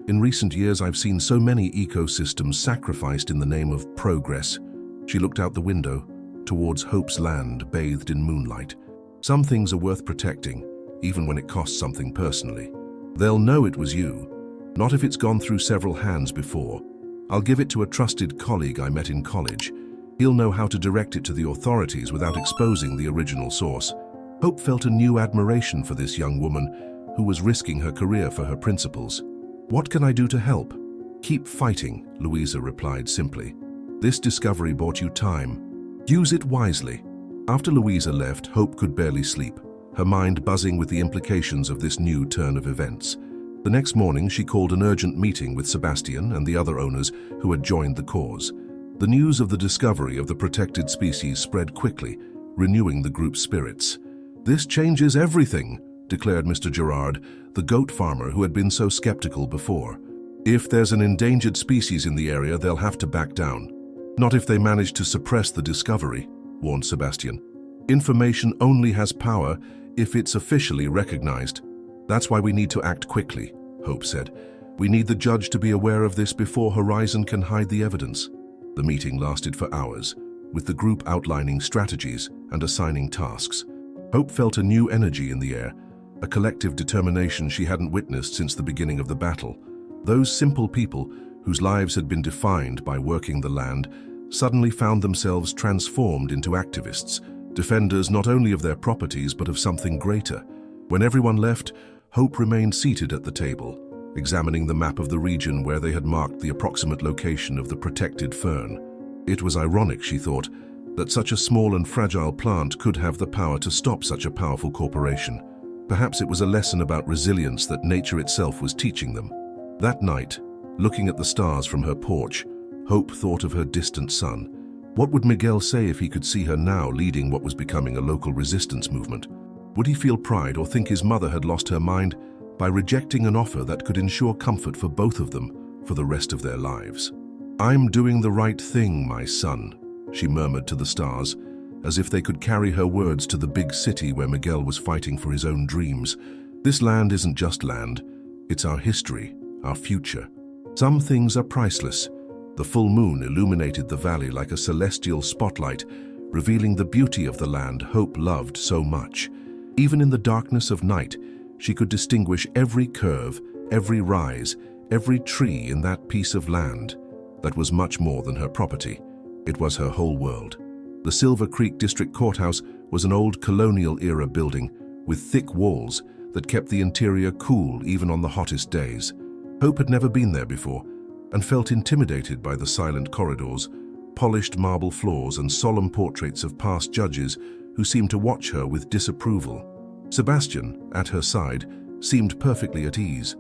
In recent years, I've seen so many ecosystems sacrificed in the name of progress." She looked out the window, towards Hope's land bathed in moonlight. "Some things are worth protecting, even when it costs something personally. They'll know it was you, not if it's gone through several hands before. I'll give it to a trusted colleague I met in college. He'll know how to direct it to the authorities without exposing the original source. Hope felt a new admiration for this young woman who was risking her career for her principles. What can I do to help? Keep fighting, Louisa replied simply. This discovery bought you time. Use it wisely. After Louisa left, Hope could barely sleep, her mind buzzing with the implications of this new turn of events. The next morning, she called an urgent meeting with Sebastian and the other owners who had joined the cause. The news of the discovery of the protected species spread quickly, renewing the group's spirits. This changes everything, declared Mr. Gerard, the goat farmer who had been so skeptical before. If there's an endangered species in the area, they'll have to back down. Not if they manage to suppress the discovery, warned Sebastian. Information only has power if it's officially recognized. That's why we need to act quickly, Hope said. We need the judge to be aware of this before Horizon can hide the evidence. The meeting lasted for hours, with the group outlining strategies and assigning tasks. Hope felt a new energy in the air, a collective determination she hadn't witnessed since the beginning of the battle. Those simple people, whose lives had been defined by working the land, suddenly found themselves transformed into activists, defenders not only of their properties but of something greater. When everyone left, Hope remained seated at the table, examining the map of the region where they had marked the approximate location of the protected fern. It was ironic, she thought, that such a small and fragile plant could have the power to stop such a powerful corporation. Perhaps it was a lesson about resilience that nature itself was teaching them. That night, looking at the stars from her porch, Hope thought of her distant son. What would Miguel say if he could see her now leading what was becoming a local resistance movement? Would he feel pride or think his mother had lost her mind by rejecting an offer that could ensure comfort for both of them for the rest of their lives? "I'm doing the right thing, my son," she murmured to the stars, as if they could carry her words to the big city where Miguel was fighting for his own dreams. This land isn't just land, it's our history, our future. Some things are priceless. The full moon illuminated the valley like a celestial spotlight, revealing the beauty of the land Hope loved so much. Even in the darkness of night, she could distinguish every curve, every rise, every tree in that piece of land. That was much more than her property. It was her whole world. The Silver Creek District Courthouse was an old colonial-era building with thick walls that kept the interior cool even on the hottest days. Hope had never been there before and felt intimidated by the silent corridors, polished marble floors, and solemn portraits of past judges who seemed to watch her with disapproval. Sebastian, at her side, seemed perfectly at ease.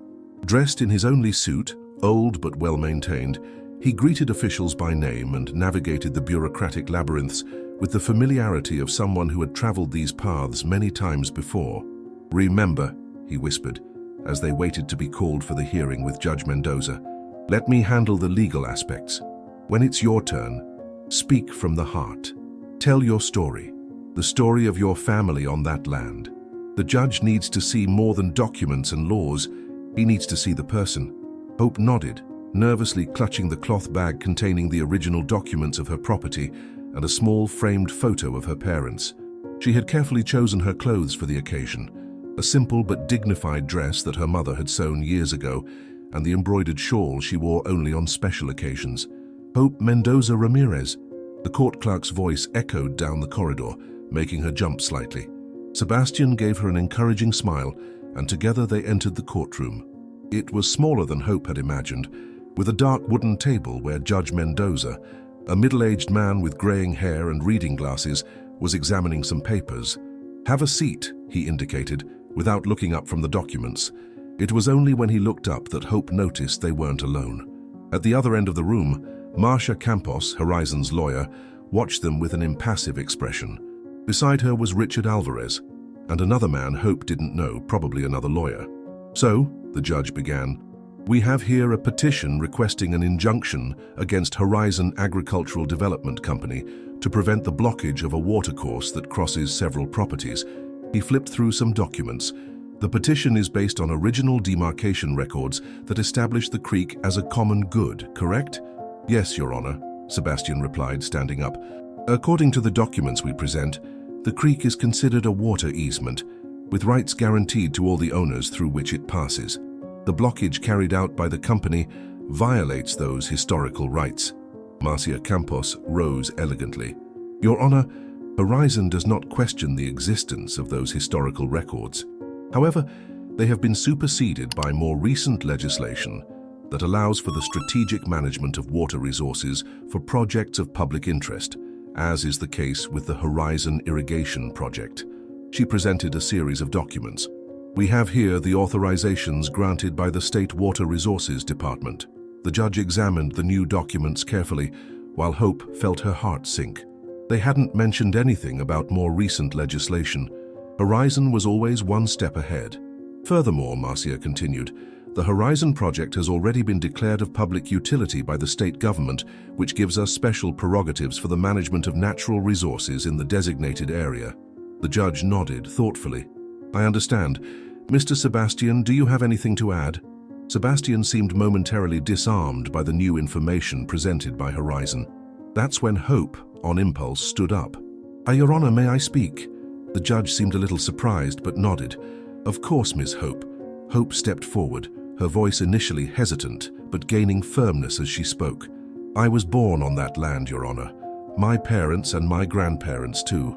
Dressed in his only suit, old but well-maintained, he greeted officials by name and navigated the bureaucratic labyrinths with the familiarity of someone who had traveled these paths many times before. "Remember," he whispered, as they waited to be called for the hearing with Judge Mendoza, "let me handle the legal aspects. When it's your turn, speak from the heart. Tell your story, the story of your family on that land. The judge needs to see more than documents and laws. He needs to see the person." Hope nodded, nervously clutching the cloth bag containing the original documents of her property and a small framed photo of her parents. She had carefully chosen her clothes for the occasion, a simple but dignified dress that her mother had sewn years ago, and the embroidered shawl she wore only on special occasions. "Hope Mendoza Ramirez." The court clerk's voice echoed down the corridor, making her jump slightly. Sebastian gave her an encouraging smile, and together they entered the courtroom. It was smaller than Hope had imagined, with a dark wooden table where Judge Mendoza, a middle-aged man with graying hair and reading glasses, was examining some papers. "Have a seat," he indicated, without looking up from the documents. It was only when he looked up that Hope noticed they weren't alone. At the other end of the room, Marcia Campos, Horizon's lawyer, watched them with an impassive expression. Beside her was Richard Alvarez, and another man Hope didn't know, probably another lawyer. "So," the judge began, "we have here a petition requesting an injunction against Horizon Agricultural Development Company to prevent the blockage of a watercourse that crosses several properties." He flipped through some documents. "The petition is based on original demarcation records that establish the creek as a common good, correct?" "Yes, Your Honor," Sebastian replied, standing up. "According to the documents we present, the creek is considered a water easement, with rights guaranteed to all the owners through which it passes. The blockage carried out by the company violates those historical rights. Marcia Campos rose elegantly. Your Honor, Horizon does not question the existence of those historical records. However, they have been superseded by more recent legislation that allows for the strategic management of water resources for projects of public interest, as is the case with the Horizon Irrigation Project. She presented a series of documents. We have here the authorizations granted by the State Water Resources Department. The judge examined the new documents carefully, while Hope felt her heart sink. They hadn't mentioned anything about more recent legislation. Horizon was always one step ahead. Furthermore, Marcia continued, the Horizon project has already been declared of public utility by the state government, which gives us special prerogatives for the management of natural resources in the designated area. The judge nodded thoughtfully. I understand. Mr. Sebastian, do you have anything to add? Sebastian seemed momentarily disarmed by the new information presented by Horizon. That's when Hope, on impulse, stood up. Your Honor, may I speak? The judge seemed a little surprised but nodded. Of course, Miss Hope. Hope stepped forward, her voice initially hesitant but gaining firmness as she spoke. I was born on that land, Your Honor. My parents and my grandparents too.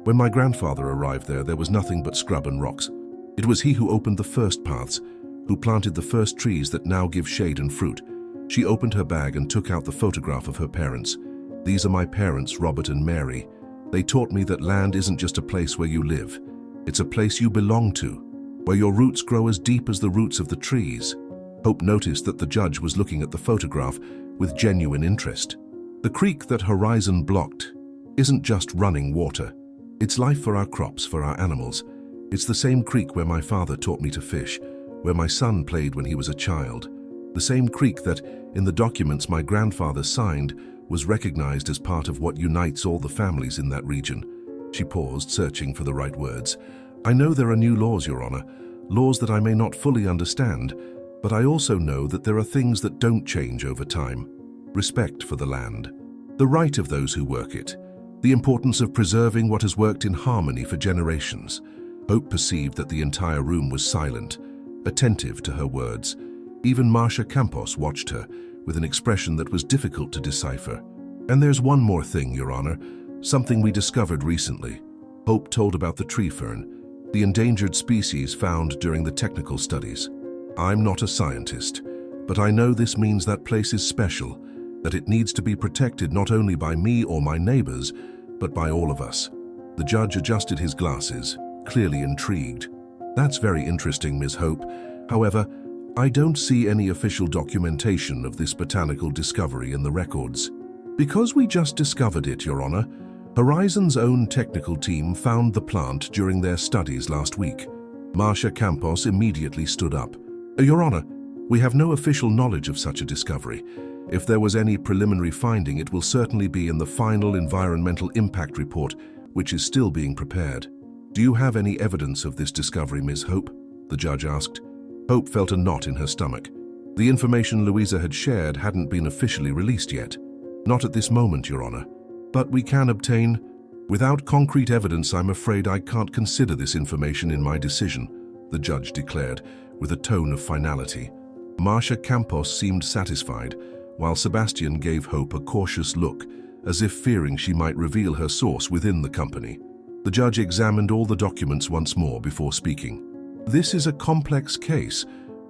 When my grandfather arrived there was nothing but scrub and rocks. It was he who opened the first paths, who planted the first trees that now give shade and fruit. She opened her bag and took out the photograph of her parents. These are my parents, Robert and Mary. They taught me that land isn't just a place where you live. It's a place you belong to, where your roots grow as deep as the roots of the trees. Hope noticed that the judge was looking at the photograph with genuine interest. The creek that Horizon blocked isn't just running water. It's life for our crops, for our animals. It's the same creek where my father taught me to fish, where my son played when he was a child. The same creek that, in the documents my grandfather signed, was recognized as part of what unites all the families in that region. She paused, searching for the right words. I know there are new laws, Your Honor, laws that I may not fully understand, but I also know that there are things that don't change over time. Respect for the land, the right of those who work it, the importance of preserving what has worked in harmony for generations. Hope perceived that the entire room was silent, attentive to her words. Even Marcia Campos watched her, with an expression that was difficult to decipher. And there's one more thing, Your Honor, something we discovered recently. Hope told about the tree fern, the endangered species found during the technical studies. I'm not a scientist, but I know this means that place is special, that it needs to be protected not only by me or my neighbors, but by all of us. The judge adjusted his glasses, clearly intrigued. That's very interesting, Ms. Hope. However, I don't see any official documentation of this botanical discovery in the records. Because we just discovered it, Your Honor, Horizon's own technical team found the plant during their studies last week. Marcia Campos immediately stood up. Your Honor, we have no official knowledge of such a discovery. If there was any preliminary finding, it will certainly be in the final environmental impact report, which is still being prepared. Do you have any evidence of this discovery, Ms. Hope? The judge asked. Hope felt a knot in her stomach. The information Louisa had shared hadn't been officially released yet. Not at this moment, Your Honor. But we can obtain. Without concrete evidence, I'm afraid I can't consider this information in my decision, the judge declared, with a tone of finality. Marcia Campos seemed satisfied, while Sebastian gave Hope a cautious look, as if fearing she might reveal her source within the company. The judge examined all the documents once more before speaking. This is a complex case,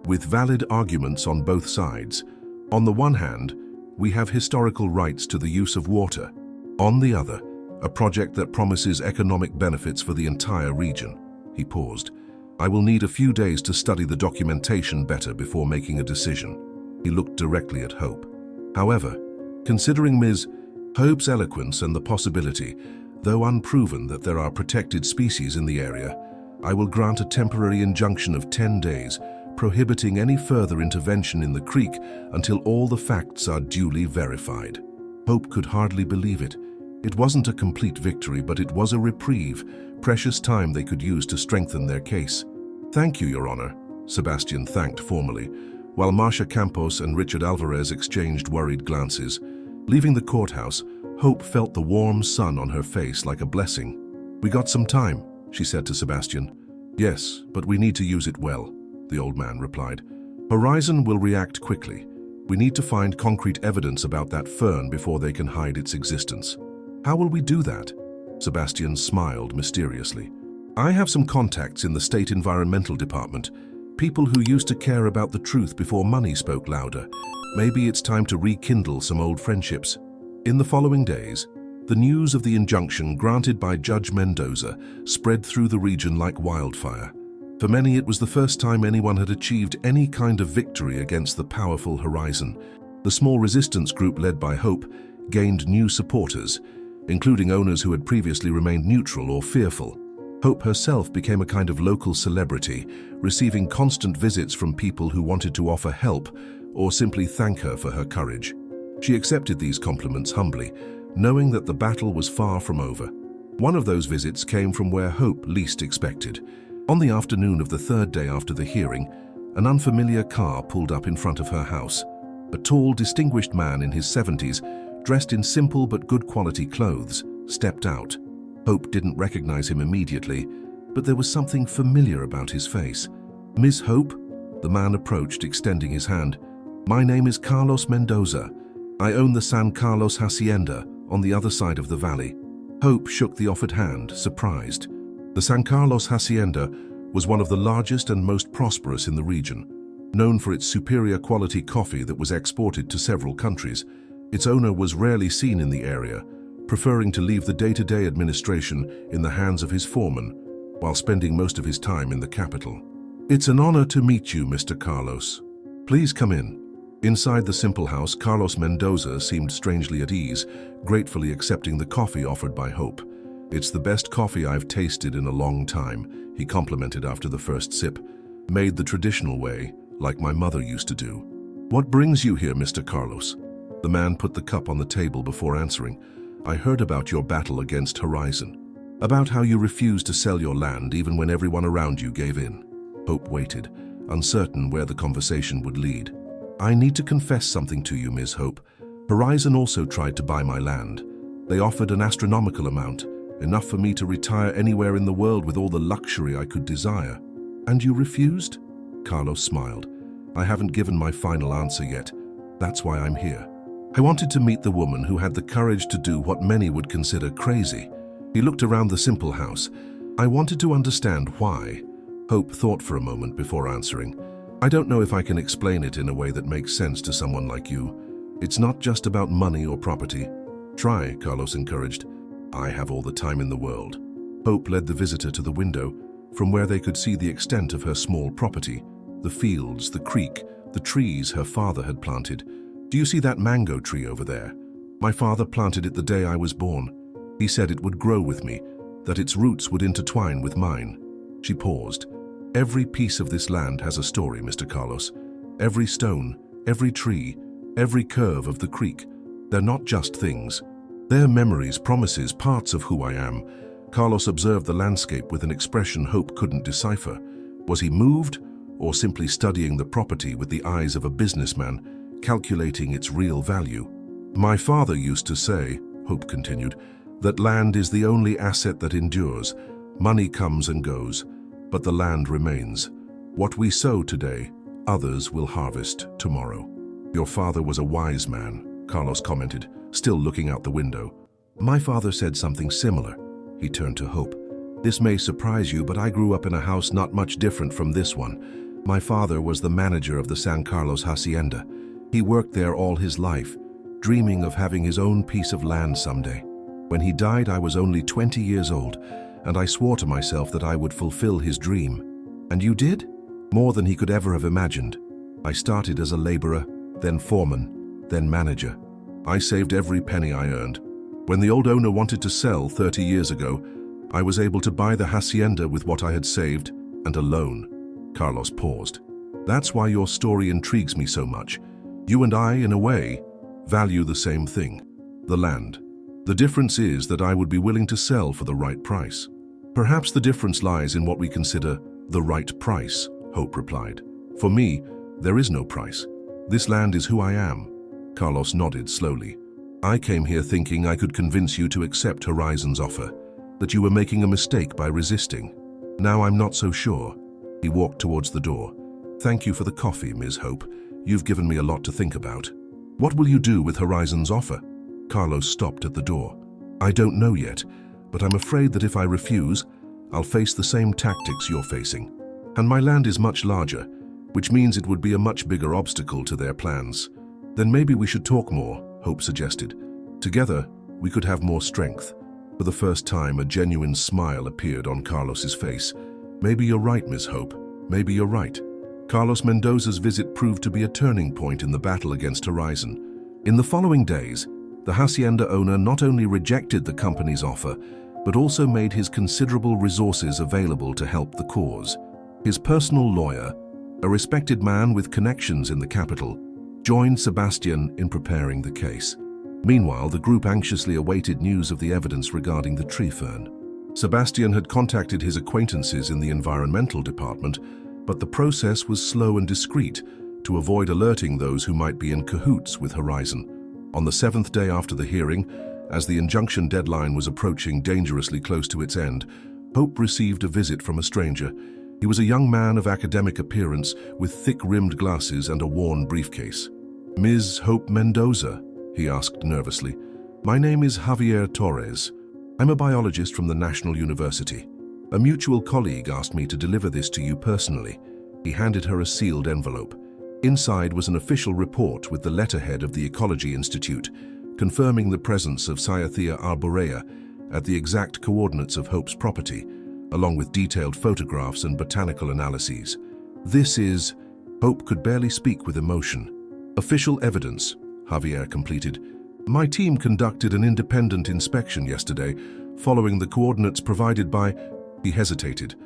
with valid arguments on both sides. On the one hand, we have historical rights to the use of water. On the other, a project that promises economic benefits for the entire region. He paused. I will need a few days to study the documentation better before making a decision. He looked directly at Hope. However, considering Ms. Hope's eloquence and the possibility, though unproven, that there are protected species in the area, I will grant a temporary injunction of 10 days, prohibiting any further intervention in the creek until all the facts are duly verified. Hope could hardly believe it. It wasn't a complete victory, but it was a reprieve, precious time they could use to strengthen their case. Thank you, Your Honor, Sebastian thanked formally, while Marcia Campos and Richard Alvarez exchanged worried glances. Leaving the courthouse, Hope felt the warm sun on her face like a blessing. We got some time, she said to Sebastian. Yes, but we need to use it well, the old man replied. Horizon will react quickly. We need to find concrete evidence about that fern before they can hide its existence. How will we do that? Sebastian smiled mysteriously. I have some contacts in the State Environmental Department, people who used to care about the truth before money spoke louder. Maybe it's time to rekindle some old friendships. In the following days, the news of the injunction granted by Judge Mendoza spread through the region like wildfire. For many, it was the first time anyone had achieved any kind of victory against the powerful Horizon. The small resistance group led by Hope gained new supporters, including owners who had previously remained neutral or fearful. Hope herself became a kind of local celebrity, receiving constant visits from people who wanted to offer help or simply thank her for her courage. She accepted these compliments humbly, knowing that the battle was far from over. One of those visits came from where Hope least expected. On the afternoon of the third day after the hearing, an unfamiliar car pulled up in front of her house. A tall, distinguished man in his 70s, dressed in simple but good quality clothes, stepped out. Hope didn't recognize him immediately, but there was something familiar about his face. Miss Hope? The man approached, extending his hand. My name is Carlos Mendoza. I own the San Carlos Hacienda on the other side of the valley. Hope shook the offered hand, surprised. The San Carlos Hacienda was one of the largest and most prosperous in the region. Known for its superior quality coffee that was exported to several countries, its owner was rarely seen in the area, preferring to leave the day-to-day administration in the hands of his foreman, while spending most of his time in the capital. It's an honor to meet you, Mr. Carlos. Please come in. Inside the simple house, Carlos Mendoza seemed strangely at ease, gratefully accepting the coffee offered by Hope. It's the best coffee I've tasted in a long time, he complimented after the first sip. Made the traditional way, like my mother used to do. What brings you here, Mr. Carlos? The man put the cup on the table before answering. I heard about your battle against Horizon, about how you refused to sell your land even when everyone around you gave in. Hope waited, uncertain where the conversation would lead. I need to confess something to you, Ms. Hope. Horizon also tried to buy my land. They offered an astronomical amount, enough for me to retire anywhere in the world with all the luxury I could desire. And you refused? Carlos smiled. I haven't given my final answer yet. That's why I'm here. I wanted to meet the woman who had the courage to do what many would consider crazy. He looked around the simple house. I wanted to understand why. Hope thought for a moment before answering. I don't know if I can explain it in a way that makes sense to someone like you. It's not just about money or property. Try, Carlos encouraged. I have all the time in the world. Hope led the visitor to the window, from where they could see the extent of her small property, the fields, the creek, the trees her father had planted. Do you see that mango tree over there? My father planted it the day I was born. He said it would grow with me, that its roots would intertwine with mine. She paused. Every piece of this land has a story, Mr. Carlos. Every stone, every tree, every curve of the creek. They're not just things. They're memories, promises, parts of who I am. Carlos observed the landscape with an expression Hope couldn't decipher. Was he moved, or simply studying the property with the eyes of a businessman, calculating its real value? My father used to say, Hope continued, that land is the only asset that endures. Money comes and goes, but the land remains. What we sow today, others will harvest tomorrow. Your father was a wise man, Carlos commented, still looking out the window. My father said something similar. He turned to Hope. This may surprise you, but I grew up in a house not much different from this one. My father was the manager of the San Carlos Hacienda. He worked there all his life, dreaming of having his own piece of land someday. When he died, I was only 20 years old, and I swore to myself that I would fulfill his dream. And you did? More than he could ever have imagined. I started as a laborer, then foreman, then manager. I saved every penny I earned. When the old owner wanted to sell 30 years ago, I was able to buy the hacienda with what I had saved and a loan. Carlos paused. That's why your story intrigues me so much. You and I, in a way, value the same thing, the land. The difference is that I would be willing to sell for the right price. Perhaps the difference lies in what we consider the right price, Hope replied. For me, there is no price. This land is who I am. Carlos nodded slowly. I came here thinking I could convince you to accept Horizon's offer, that you were making a mistake by resisting. Now I'm not so sure. He walked towards the door. Thank you for the coffee, Ms. Hope. You've given me a lot to think about. What will you do with Horizon's offer? Carlos stopped at the door. I don't know yet, but I'm afraid that if I refuse, I'll face the same tactics you're facing. And my land is much larger, which means it would be a much bigger obstacle to their plans. Then maybe we should talk more, Hope suggested. Together, we could have more strength. For the first time, a genuine smile appeared on Carlos's face. Maybe you're right, Ms. Hope. Maybe you're right. Carlos Mendoza's visit proved to be a turning point in the battle against Horizon. In the following days, the hacienda owner not only rejected the company's offer, but also made his considerable resources available to help the cause. His personal lawyer, a respected man with connections in the capital, joined Sebastian in preparing the case. Meanwhile, the group anxiously awaited news of the evidence regarding the tree fern. Sebastian had contacted his acquaintances in the environmental department, but the process was slow and discreet to avoid alerting those who might be in cahoots with Horizon. On the 7th day after the hearing, as the injunction deadline was approaching dangerously close to its end, Hope received a visit from a stranger. He was a young man of academic appearance with thick-rimmed glasses and a worn briefcase. Ms. Hope Mendoza? He asked nervously. My name is Javier Torres. I'm a biologist from the National University. A mutual colleague asked me to deliver this to you personally. He handed her a sealed envelope. Inside was an official report with the letterhead of the Ecology Institute, confirming the presence of Cyathea arborea at the exact coordinates of Hope's property, along with detailed photographs and botanical analyses. This is... Hope could barely speak with emotion. Official evidence, Javier completed. My team conducted an independent inspection yesterday, following the coordinates provided by... He hesitated.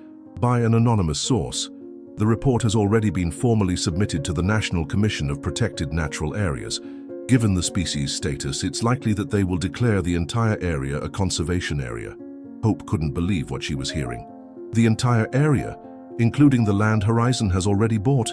By an anonymous source. The report has already been formally submitted to the National Commission of Protected Natural Areas. Given the species status, it's likely that they will declare the entire area a conservation area. Hope couldn't believe what she was hearing. The entire area, including the land Horizon has already bought?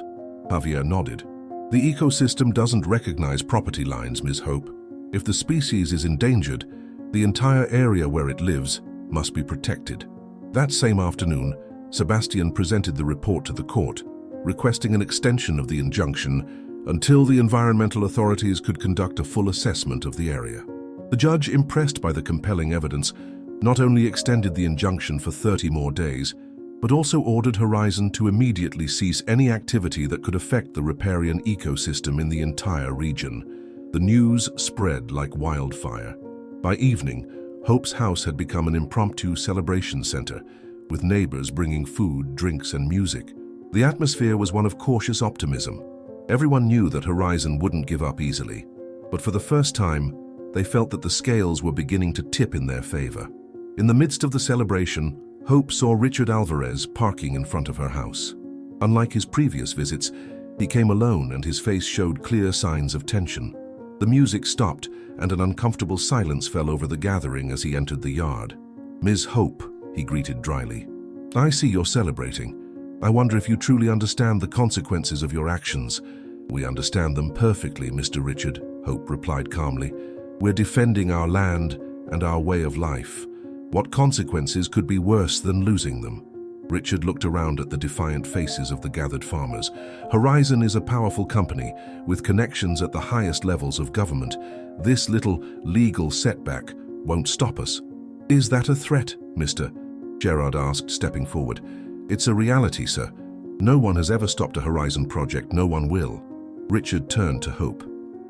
Javier nodded. The ecosystem doesn't recognize property lines, Ms. Hope. If the species is endangered, the entire area where it lives must be protected. That same afternoon, Sebastian presented the report to the court, requesting an extension of the injunction until the environmental authorities could conduct a full assessment of the area. The judge, impressed by the compelling evidence, not only extended the injunction for 30 more days, but also ordered Horizon to immediately cease any activity that could affect the riparian ecosystem in the entire region. The news spread like wildfire. By evening, Hope's house had become an impromptu celebration center, with neighbors bringing food, drinks, and music. The atmosphere was one of cautious optimism. Everyone knew that Horizon wouldn't give up easily, but for the first time, they felt that the scales were beginning to tip in their favor. In the midst of the celebration, Hope saw Richard Alvarez parking in front of her house. Unlike his previous visits, he came alone and his face showed clear signs of tension. The music stopped and an uncomfortable silence fell over the gathering as he entered the yard. Ms. Hope, he greeted dryly. I see you're celebrating. I wonder if you truly understand the consequences of your actions. We understand them perfectly, Mr. Richard, Hope replied calmly. We're defending our land and our way of life. What consequences could be worse than losing them? Richard looked around at the defiant faces of the gathered farmers. Horizon is a powerful company with connections at the highest levels of government. This little legal setback won't stop us. Is that a threat, Mr. Gerard asked, stepping forward. It's a reality, sir. No one has ever stopped a Horizon project, no one will. Richard turned to Hope.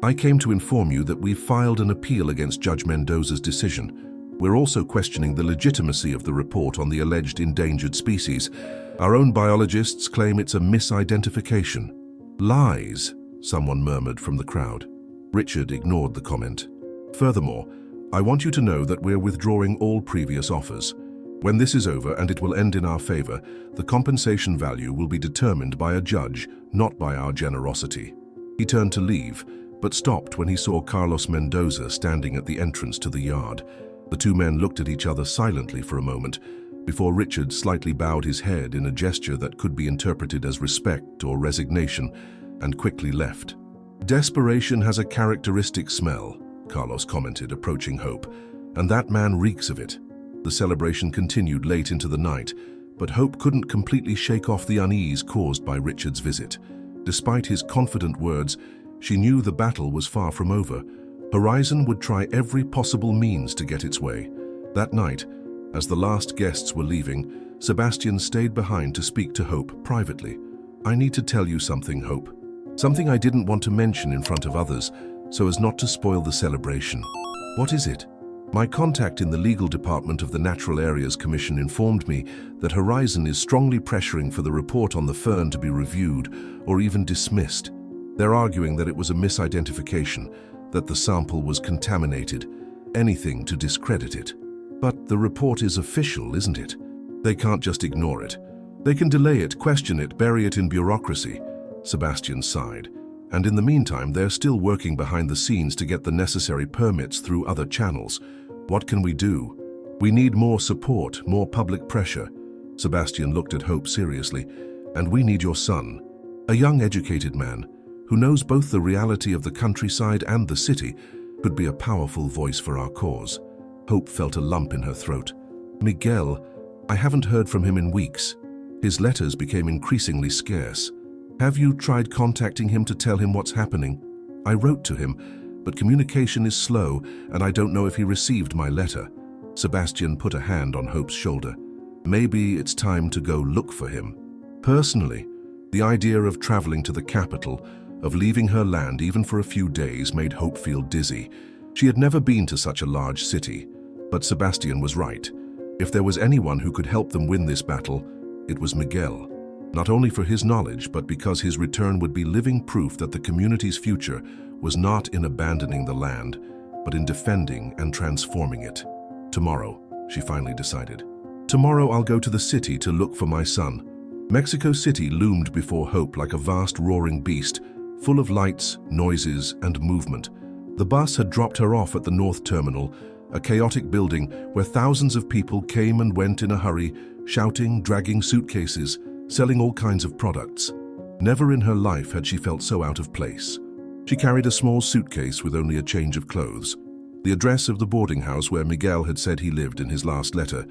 I came to inform you that we've filed an appeal against Judge Mendoza's decision. We're also questioning the legitimacy of the report on the alleged endangered species. Our own biologists claim it's a misidentification. Lies, someone murmured from the crowd. Richard ignored the comment. Furthermore, I want you to know that we're withdrawing all previous offers. When this is over, and it will end in our favor, the compensation value will be determined by a judge, not by our generosity. He turned to leave, but stopped when he saw Carlos Mendoza standing at the entrance to the yard. The two men looked at each other silently for a moment, before Richard slightly bowed his head in a gesture that could be interpreted as respect or resignation, and quickly left. Desperation has a characteristic smell, Carlos commented, approaching Hope, and that man reeks of it. The celebration continued late into the night, But Hope couldn't completely shake off the unease caused by Richard's visit. Despite his confident words, she knew the battle was far from over. Horizon would try every possible means to get its way. That night, as the last guests were leaving, Sebastian stayed behind to speak to Hope privately. "I need to tell you something, Hope. Something I didn't want to mention in front of others, so as not to spoil the celebration." "What is it?" "My contact in the legal department of the Natural Areas Commission informed me that Horizon is strongly pressuring for the report on the fern to be reviewed or even dismissed. They're arguing that it was a misidentification, that the sample was contaminated, anything to discredit it. But the report is official, isn't it? They can't just ignore it. They can delay it, question it, bury it in bureaucracy." Sebastian sighed. "And in the meantime, they're still working behind the scenes to get the necessary permits through other channels. What can we do? We need more support, more public pressure." Sebastian looked at Hope seriously. "And we need your son, a young educated man who knows both the reality of the countryside and the city, could be a powerful voice for our cause." Hope felt a lump in her throat. "Miguel, I haven't heard from him in weeks. His letters became increasingly scarce. Have you tried contacting him to tell him what's happening? I wrote to him, but communication is slow, and I don't know if he received my letter." Sebastian put a hand on Hope's shoulder. "Maybe it's time to go look for him." Personally, the idea of traveling to the capital, of leaving her land even for a few days, made Hope feel dizzy. She had never been to such a large city. But Sebastian was right. If there was anyone who could help them win this battle, it was Miguel. Not only for his knowledge, but because his return would be living proof that the community's future was not in abandoning the land, but in defending and transforming it. "Tomorrow," she finally decided. "Tomorrow I'll go to the city to look for my son." Mexico City loomed before Hope like a vast roaring beast, full of lights, noises, and movement. The bus had dropped her off at the North Terminal, a chaotic building where thousands of people came and went in a hurry, shouting, dragging suitcases, selling all kinds of products. Never in her life had she felt so out of place. She carried a small suitcase with only a change of clothes, the address of the boarding house where Miguel had said he lived in his last letter,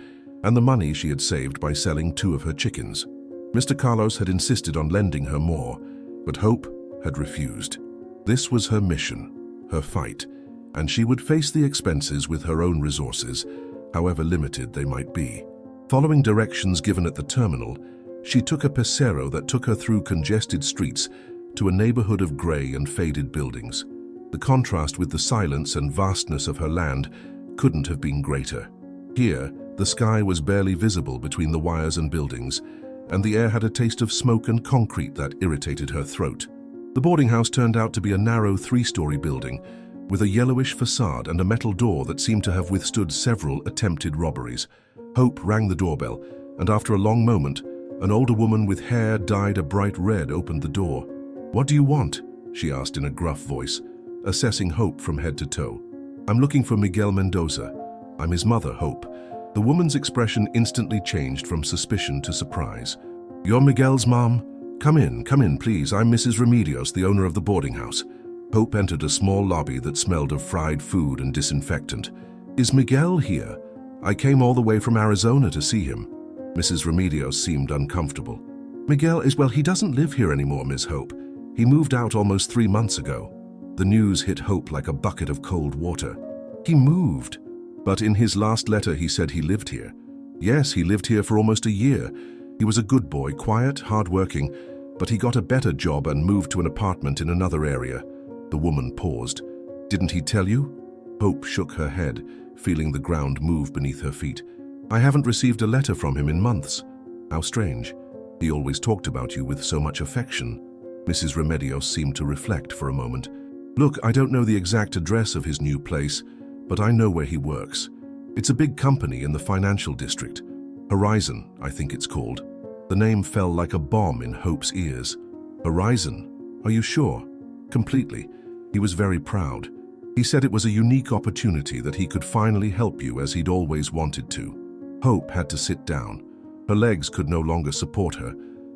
and the money she had saved by selling 2 of her chickens. Mr. Carlos had insisted on lending her more, but Hope had refused. This was her mission, her fight, and she would face the expenses with her own resources, however limited they might be. Following directions given at the terminal, she took a pecero that took her through congested streets to a neighborhood of gray and faded buildings. The contrast with the silence and vastness of her land couldn't have been greater. Here, the sky was barely visible between the wires and buildings, and the air had a taste of smoke and concrete that irritated her throat. The boarding house turned out to be a narrow 3-story building with a yellowish facade and a metal door that seemed to have withstood several attempted robberies. Hope rang the doorbell, and after a long moment, an older woman with hair dyed a bright red opened the door. "What do you want?" she asked in a gruff voice, assessing Hope from head to toe. "I'm looking for Miguel Mendoza. I'm his mother, Hope." The woman's expression instantly changed from suspicion to surprise. "You're Miguel's mom? Come in, please. I'm Mrs. Remedios, the owner of the boarding house." Hope entered a small lobby that smelled of fried food and disinfectant. "Is Miguel here? I came all the way from Arizona to see him." Mrs. Remedios seemed uncomfortable. "Miguel is, well, he doesn't live here anymore, Miss Hope. He moved out almost 3 months ago." The news hit Hope like a bucket of cold water. "He moved? But in his last letter he said he lived here." "Yes, he lived here for almost a year. He was a good boy, quiet, hard-working, but he got a better job and moved to an apartment in another area." The woman paused. "Didn't he tell you?" Hope shook her head, feeling the ground move beneath her feet. "I haven't received a letter from him in months." "How strange. He always talked about you with so much affection." Mrs. Remedios seemed to reflect for a moment. "Look, I don't know the exact address of his new place, but I know where he works. It's a big company in the financial district. Horizon, I think it's called." The name fell like a bomb in Hope's ears. "Horizon? Are you sure?" "Completely." He was very proud. He said it was a unique opportunity that he could finally help you as he'd always wanted to. Hope had to sit down. Her legs could no longer support her.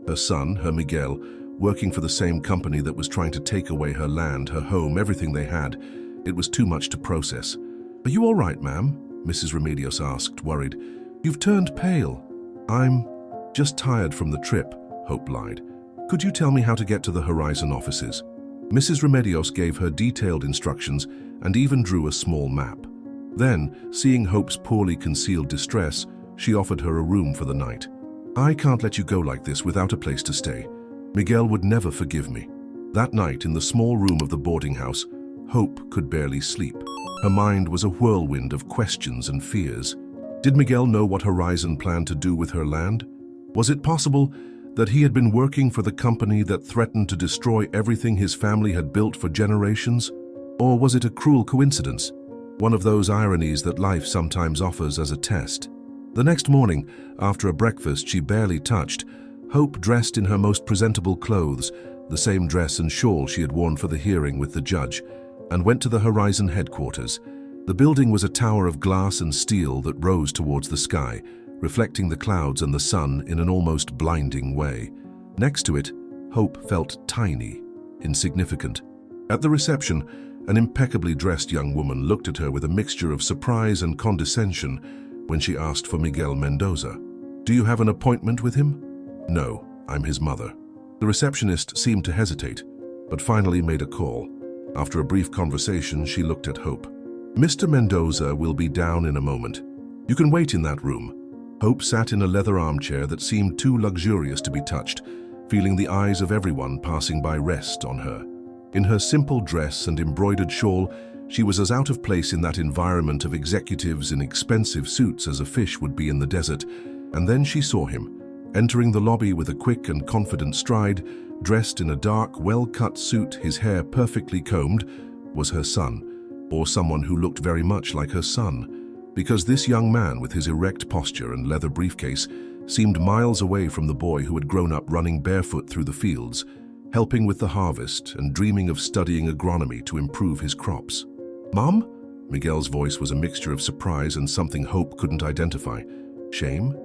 Her son, her Miguel, working for the same company that was trying to take away her land, her home, everything they had. It was too much to process. "Are you all right, ma'am?" Mrs. Remedios asked, worried. "You've turned pale." Just tired from the trip, Hope lied. Could you tell me how to get to the Horizon offices? Mrs. Remedios gave her detailed instructions and even drew a small map. Then, seeing Hope's poorly concealed distress, she offered her a room for the night. I can't let you go like this without a place to stay. Miguel would never forgive me. That night, in the small room of the boarding house, Hope could barely sleep. Her mind was a whirlwind of questions and fears. Did Miguel know what Horizon planned to do with her land? Was it possible that he had been working for the company that threatened to destroy everything his family had built for generations? Or was it a cruel coincidence? One of those ironies that life sometimes offers as a test. The next morning, after a breakfast she barely touched, Hope dressed in her most presentable clothes, the same dress and shawl she had worn for the hearing with the judge, and went to the Horizon headquarters. The building was a tower of glass and steel that rose towards the sky, reflecting the clouds and the sun in an almost blinding way. Next to it, Hope felt tiny, insignificant. At the reception, an impeccably dressed young woman looked at her with a mixture of surprise and condescension when she asked for Miguel Mendoza. Do you have an appointment with him? No, I'm his mother. The receptionist seemed to hesitate, but finally made a call. After a brief conversation, she looked at Hope. Mr. Mendoza will be down in a moment. You can wait in that room. Hope sat in a leather armchair that seemed too luxurious to be touched, feeling the eyes of everyone passing by rest on her. In her simple dress and embroidered shawl, she was as out of place in that environment of executives in expensive suits as a fish would be in the desert. And then she saw him, entering the lobby with a quick and confident stride, dressed in a dark, well-cut suit, his hair perfectly combed, was her son, or someone who looked very much like her son. Because this young man with his erect posture and leather briefcase seemed miles away from the boy who had grown up running barefoot through the fields, helping with the harvest and dreaming of studying agronomy to improve his crops. Mom? Miguel's voice was a mixture of surprise and something Hope couldn't identify. Shame?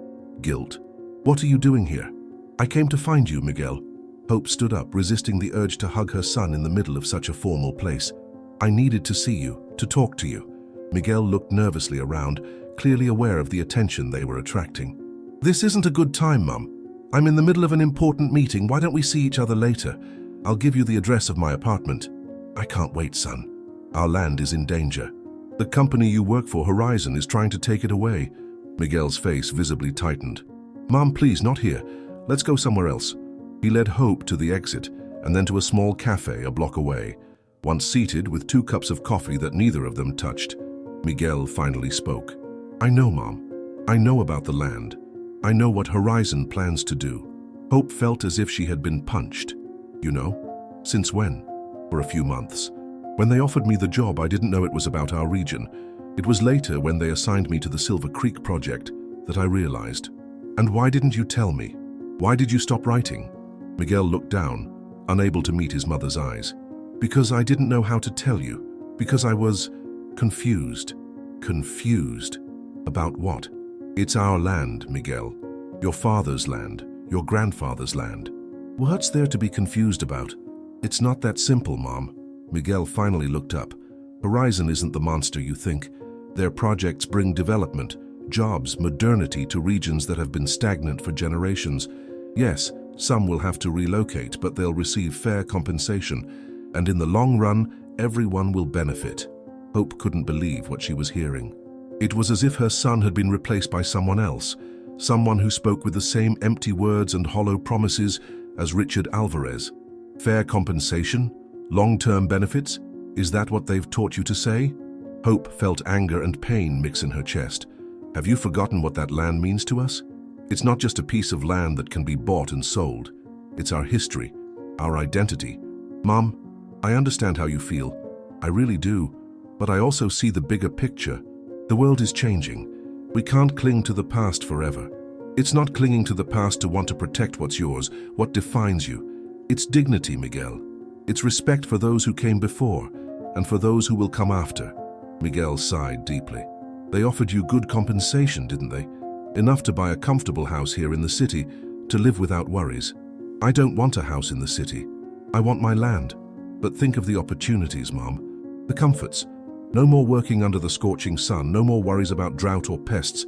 Guilt? What are you doing here? I came to find you, Miguel. Hope stood up, resisting the urge to hug her son in the middle of such a formal place. I needed to see you, to talk to you. Miguel looked nervously around, clearly aware of the attention they were attracting. This isn't a good time, Mum. I'm in the middle of an important meeting. Why don't we see each other later? I'll give you the address of my apartment. I can't wait, son. Our land is in danger. The company you work for, Horizon, is trying to take it away. Miguel's face visibly tightened. Mom, please, not here. Let's go somewhere else. He led Hope to the exit and then to a small cafe a block away. Once seated with 2 cups of coffee that neither of them touched, Miguel finally spoke. I know, Mom. I know about the land. I know what Horizon plans to do. Hope felt as if she had been punched. You know? Since when? For a few months. When they offered me the job, I didn't know it was about our region. It was later, when they assigned me to the Silver Creek project, that I realized. And why didn't you tell me? Why did you stop writing? Miguel looked down, unable to meet his mother's eyes. Because I didn't know how to tell you. Because I was confused. Confused. About what? It's our land, Miguel. Your father's land. Your grandfather's land. What's there to be confused about? It's not that simple, Mom. Miguel finally looked up. Horizon isn't the monster you think. Their projects bring development, jobs, modernity to regions that have been stagnant for generations. Yes, some will have to relocate, but they'll receive fair compensation. And in the long run, everyone will benefit. Hope couldn't believe what she was hearing. It was as if her son had been replaced by someone else, someone who spoke with the same empty words and hollow promises as Richard Alvarez. Fair compensation? Long-term benefits? Is that what they've taught you to say? Hope felt anger and pain mix in her chest. Have you forgotten what that land means to us? It's not just a piece of land that can be bought and sold. It's our history, our identity. Mom, I understand how you feel. I really do. But I also see the bigger picture. The world is changing. We can't cling to the past forever. It's not clinging to the past to want to protect what's yours, what defines you. It's dignity, Miguel. It's respect for those who came before, and for those who will come after. Miguel sighed deeply. They offered you good compensation, didn't they? Enough to buy a comfortable house here in the city, to live without worries. I don't want a house in the city. I want my land. But think of the opportunities, Mom. The comforts. No more working under the scorching sun, no more worries about drought or pests.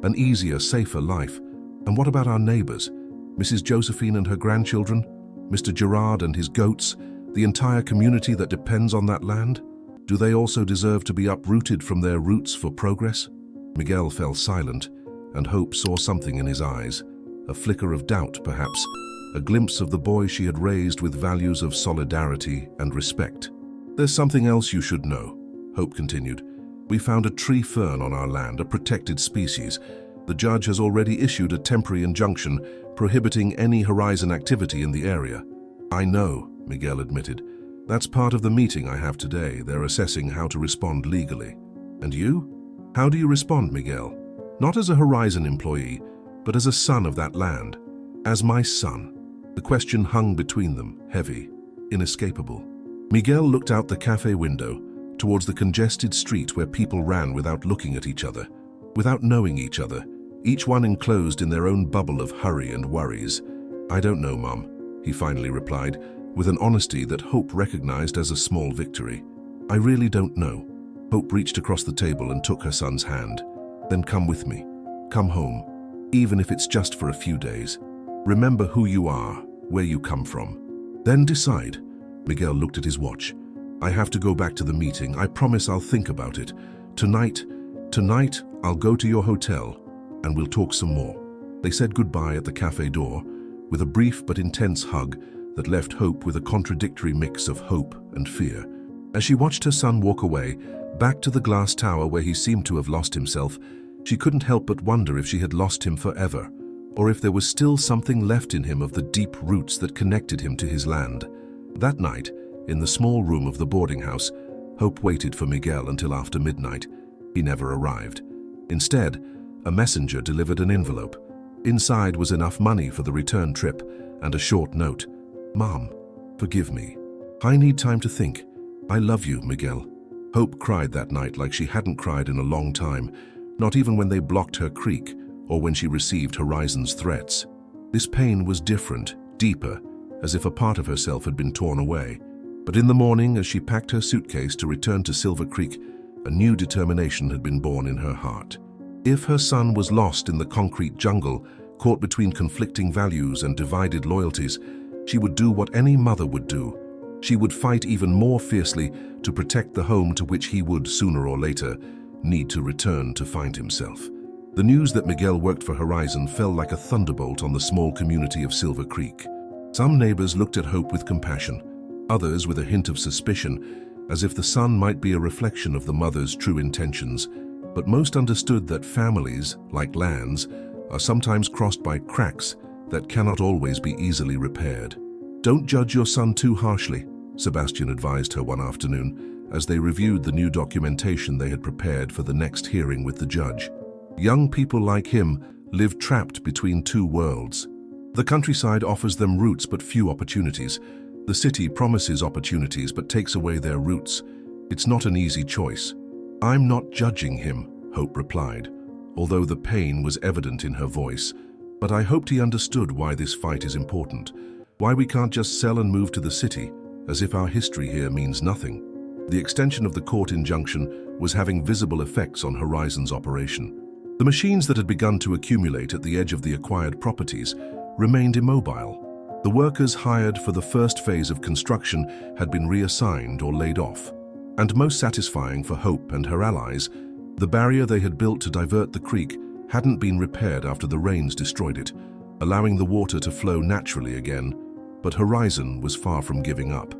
An easier, safer life. And what about our neighbors? Mrs. Josephine and her grandchildren? Mr. Gerard and his goats? The entire community that depends on that land? Do they also deserve to be uprooted from their roots for progress? Miguel fell silent, and Hope saw something in his eyes. A flicker of doubt, perhaps. A glimpse of the boy she had raised with values of solidarity and respect. "There's something else you should know," Hope continued. "We found a tree fern on our land, a protected species. The judge has already issued a temporary injunction prohibiting any horizon activity in the area." "I know," Miguel admitted. "That's part of the meeting I have today. They're assessing how to respond legally." "And you? How do you respond, Miguel? Not as a Horizon employee, but as a son of that land. As my son." The question hung between them, heavy, inescapable. Miguel looked out the cafe window, towards the congested street where people ran without looking at each other, without knowing each other, each one enclosed in their own bubble of hurry and worries. "I don't know, Mom," he finally replied, with an honesty that Hope recognized as a small victory. "I really don't know." Hope reached across the table and took her son's hand. "Then come with me. Come home, even if it's just for a few days. Remember who you are, where you come from. Then decide." Miguel looked at his watch. "I have to go back to the meeting. I promise I'll think about it. Tonight, I'll go to your hotel, and we'll talk some more." They said goodbye at the cafe door, with a brief but intense hug that left Hope with a contradictory mix of hope and fear. As she watched her son walk away, back to the glass tower where he seemed to have lost himself, she couldn't help but wonder if she had lost him forever, or if there was still something left in him of the deep roots that connected him to his land. That night, in the small room of the boarding house, Hope waited for Miguel until after midnight. He never arrived. Instead, a messenger delivered an envelope. Inside was enough money for the return trip and a short note. "Mom, forgive me. I need time to think. I love you, Miguel." Hope cried that night like she hadn't cried in a long time, not even when they blocked her creek or when she received Horizon's threats. This pain was different, deeper, as if a part of herself had been torn away. But in the morning, as she packed her suitcase to return to Silver Creek, a new determination had been born in her heart. If her son was lost in the concrete jungle, caught between conflicting values and divided loyalties, she would do what any mother would do. She would fight even more fiercely to protect the home to which he would, sooner or later, need to return to find himself. The news that Miguel worked for Horizon fell like a thunderbolt on the small community of Silver Creek. Some neighbors looked at Hope with compassion, others with a hint of suspicion, as if the son might be a reflection of the mother's true intentions. But most understood that families, like lands, are sometimes crossed by cracks that cannot always be easily repaired. "Don't judge your son too harshly," Sebastian advised her one afternoon, as they reviewed the new documentation they had prepared for the next hearing with the judge. "Young people like him live trapped between two worlds. The countryside offers them roots but few opportunities. The city promises opportunities but takes away their roots. It's not an easy choice." "I'm not judging him," Hope replied, although the pain was evident in her voice. "But I hoped he understood why this fight is important, why we can't just sell and move to the city, as if our history here means nothing." The extension of the court injunction was having visible effects on Horizon's operation. The machines that had begun to accumulate at the edge of the acquired properties remained immobile. The workers hired for the first phase of construction had been reassigned or laid off. And most satisfying for Hope and her allies, the barrier they had built to divert the creek hadn't been repaired after the rains destroyed it, allowing the water to flow naturally again. But Horizon was far from giving up.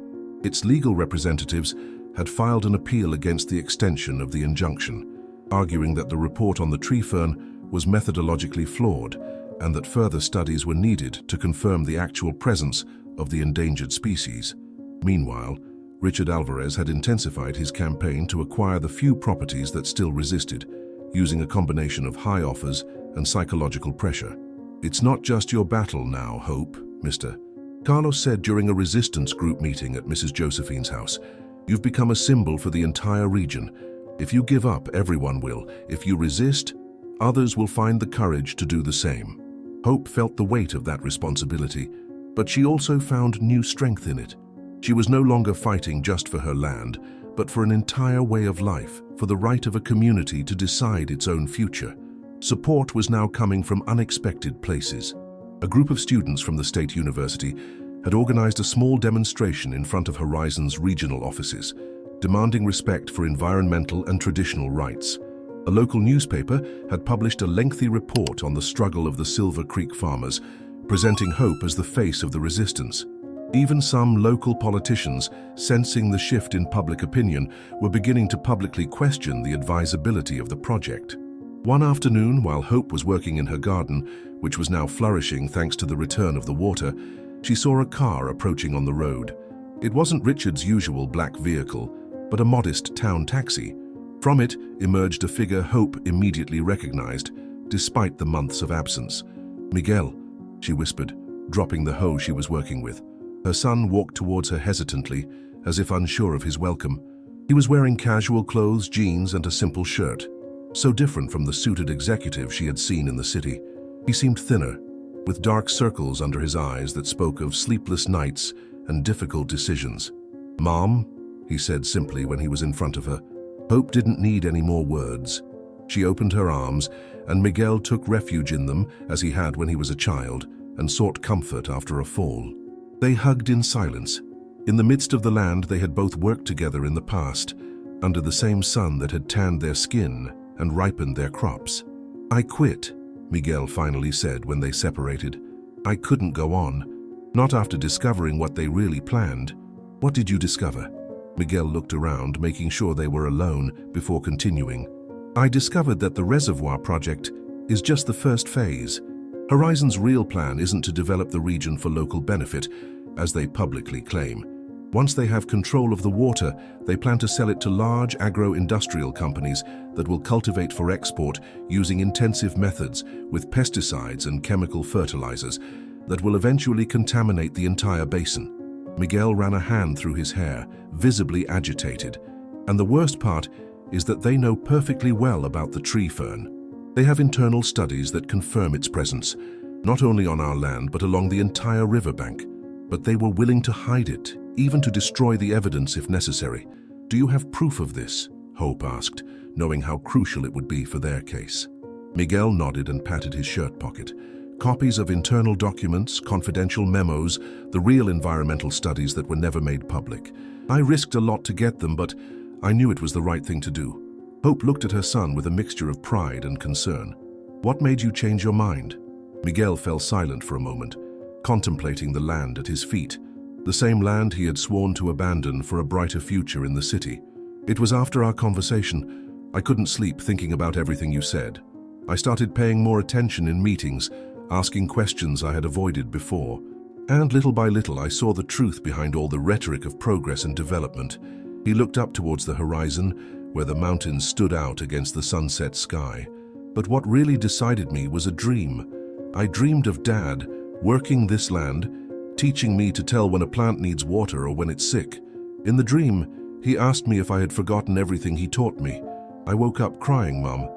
Its legal representatives had filed an appeal against the extension of the injunction, arguing that the report on the tree fern was methodologically flawed and that further studies were needed to confirm the actual presence of the endangered species. Meanwhile, Richard Alvarez had intensified his campaign to acquire the few properties that still resisted, using a combination of high offers and psychological pressure. "It's not just your battle now, Hope, Mr. Carlos said during a resistance group meeting at Mrs. Josephine's house. "You've become a symbol for the entire region. If you give up, everyone will. If you resist, others will find the courage to do the same." Hope felt the weight of that responsibility, but she also found new strength in it. She was no longer fighting just for her land, but for an entire way of life, for the right of a community to decide its own future. Support was now coming from unexpected places. A group of students from the state university had organized a small demonstration in front of Horizon's regional offices, demanding respect for environmental and traditional rights. A local newspaper had published a lengthy report on the struggle of the Silver Creek farmers, presenting Hope as the face of the resistance. Even some local politicians, sensing the shift in public opinion, were beginning to publicly question the advisability of the project. One afternoon, while Hope was working in her garden, which was now flourishing thanks to the return of the water, she saw a car approaching on the road. It wasn't Richard's usual black vehicle, but a modest town taxi. From it emerged a figure Hope immediately recognized, despite the months of absence. "Miguel," she whispered, dropping the hoe she was working with. Her son walked towards her hesitantly, as if unsure of his welcome. He was wearing casual clothes, jeans, and a simple shirt. So different from the suited executive she had seen in the city. He seemed thinner, with dark circles under his eyes that spoke of sleepless nights and difficult decisions. "Mom," he said simply when he was in front of her. Hope didn't need any more words. She opened her arms, and Miguel took refuge in them as he had when he was a child, and sought comfort after a fall. They hugged in silence. In the midst of the land they had both worked together in the past, under the same sun that had tanned their skin and ripened their crops. "I quit," Miguel finally said when they separated. "I couldn't go on, not after discovering what they really planned." "What did you discover?" Miguel looked around, making sure they were alone before continuing. "I discovered that the reservoir project is just the first phase. Horizon's real plan isn't to develop the region for local benefit, as they publicly claim. Once they have control of the water, they plan to sell it to large agro-industrial companies that will cultivate for export using intensive methods with pesticides and chemical fertilizers that will eventually contaminate the entire basin." Miguel ran a hand through his hair, visibly agitated. "And the worst part is that they know perfectly well about the tree fern. They have internal studies that confirm its presence, not only on our land but along the entire riverbank. But they were willing to hide it, even to destroy the evidence if necessary. Do you have proof of this?" Hope asked, knowing how crucial it would be for their case. Miguel nodded and patted his shirt pocket. "Copies of internal documents, confidential memos, the real environmental studies that were never made public. I risked a lot to get them, but I knew it was the right thing to do." Hope looked at her son with a mixture of pride and concern. "What made you change your mind?" Miguel fell silent for a moment, contemplating the land at his feet, the same land he had sworn to abandon for a brighter future in the city. "It was after our conversation. I couldn't sleep thinking about everything you said. I started paying more attention in meetings, asking questions I had avoided before. And little by little I saw the truth behind all the rhetoric of progress and development." He looked up towards the horizon, where the mountains stood out against the sunset sky. "But what really decided me was a dream. I dreamed of Dad, working this land, teaching me to tell when a plant needs water or when it's sick. In the dream, he asked me if I had forgotten everything he taught me. I woke up crying, Mom,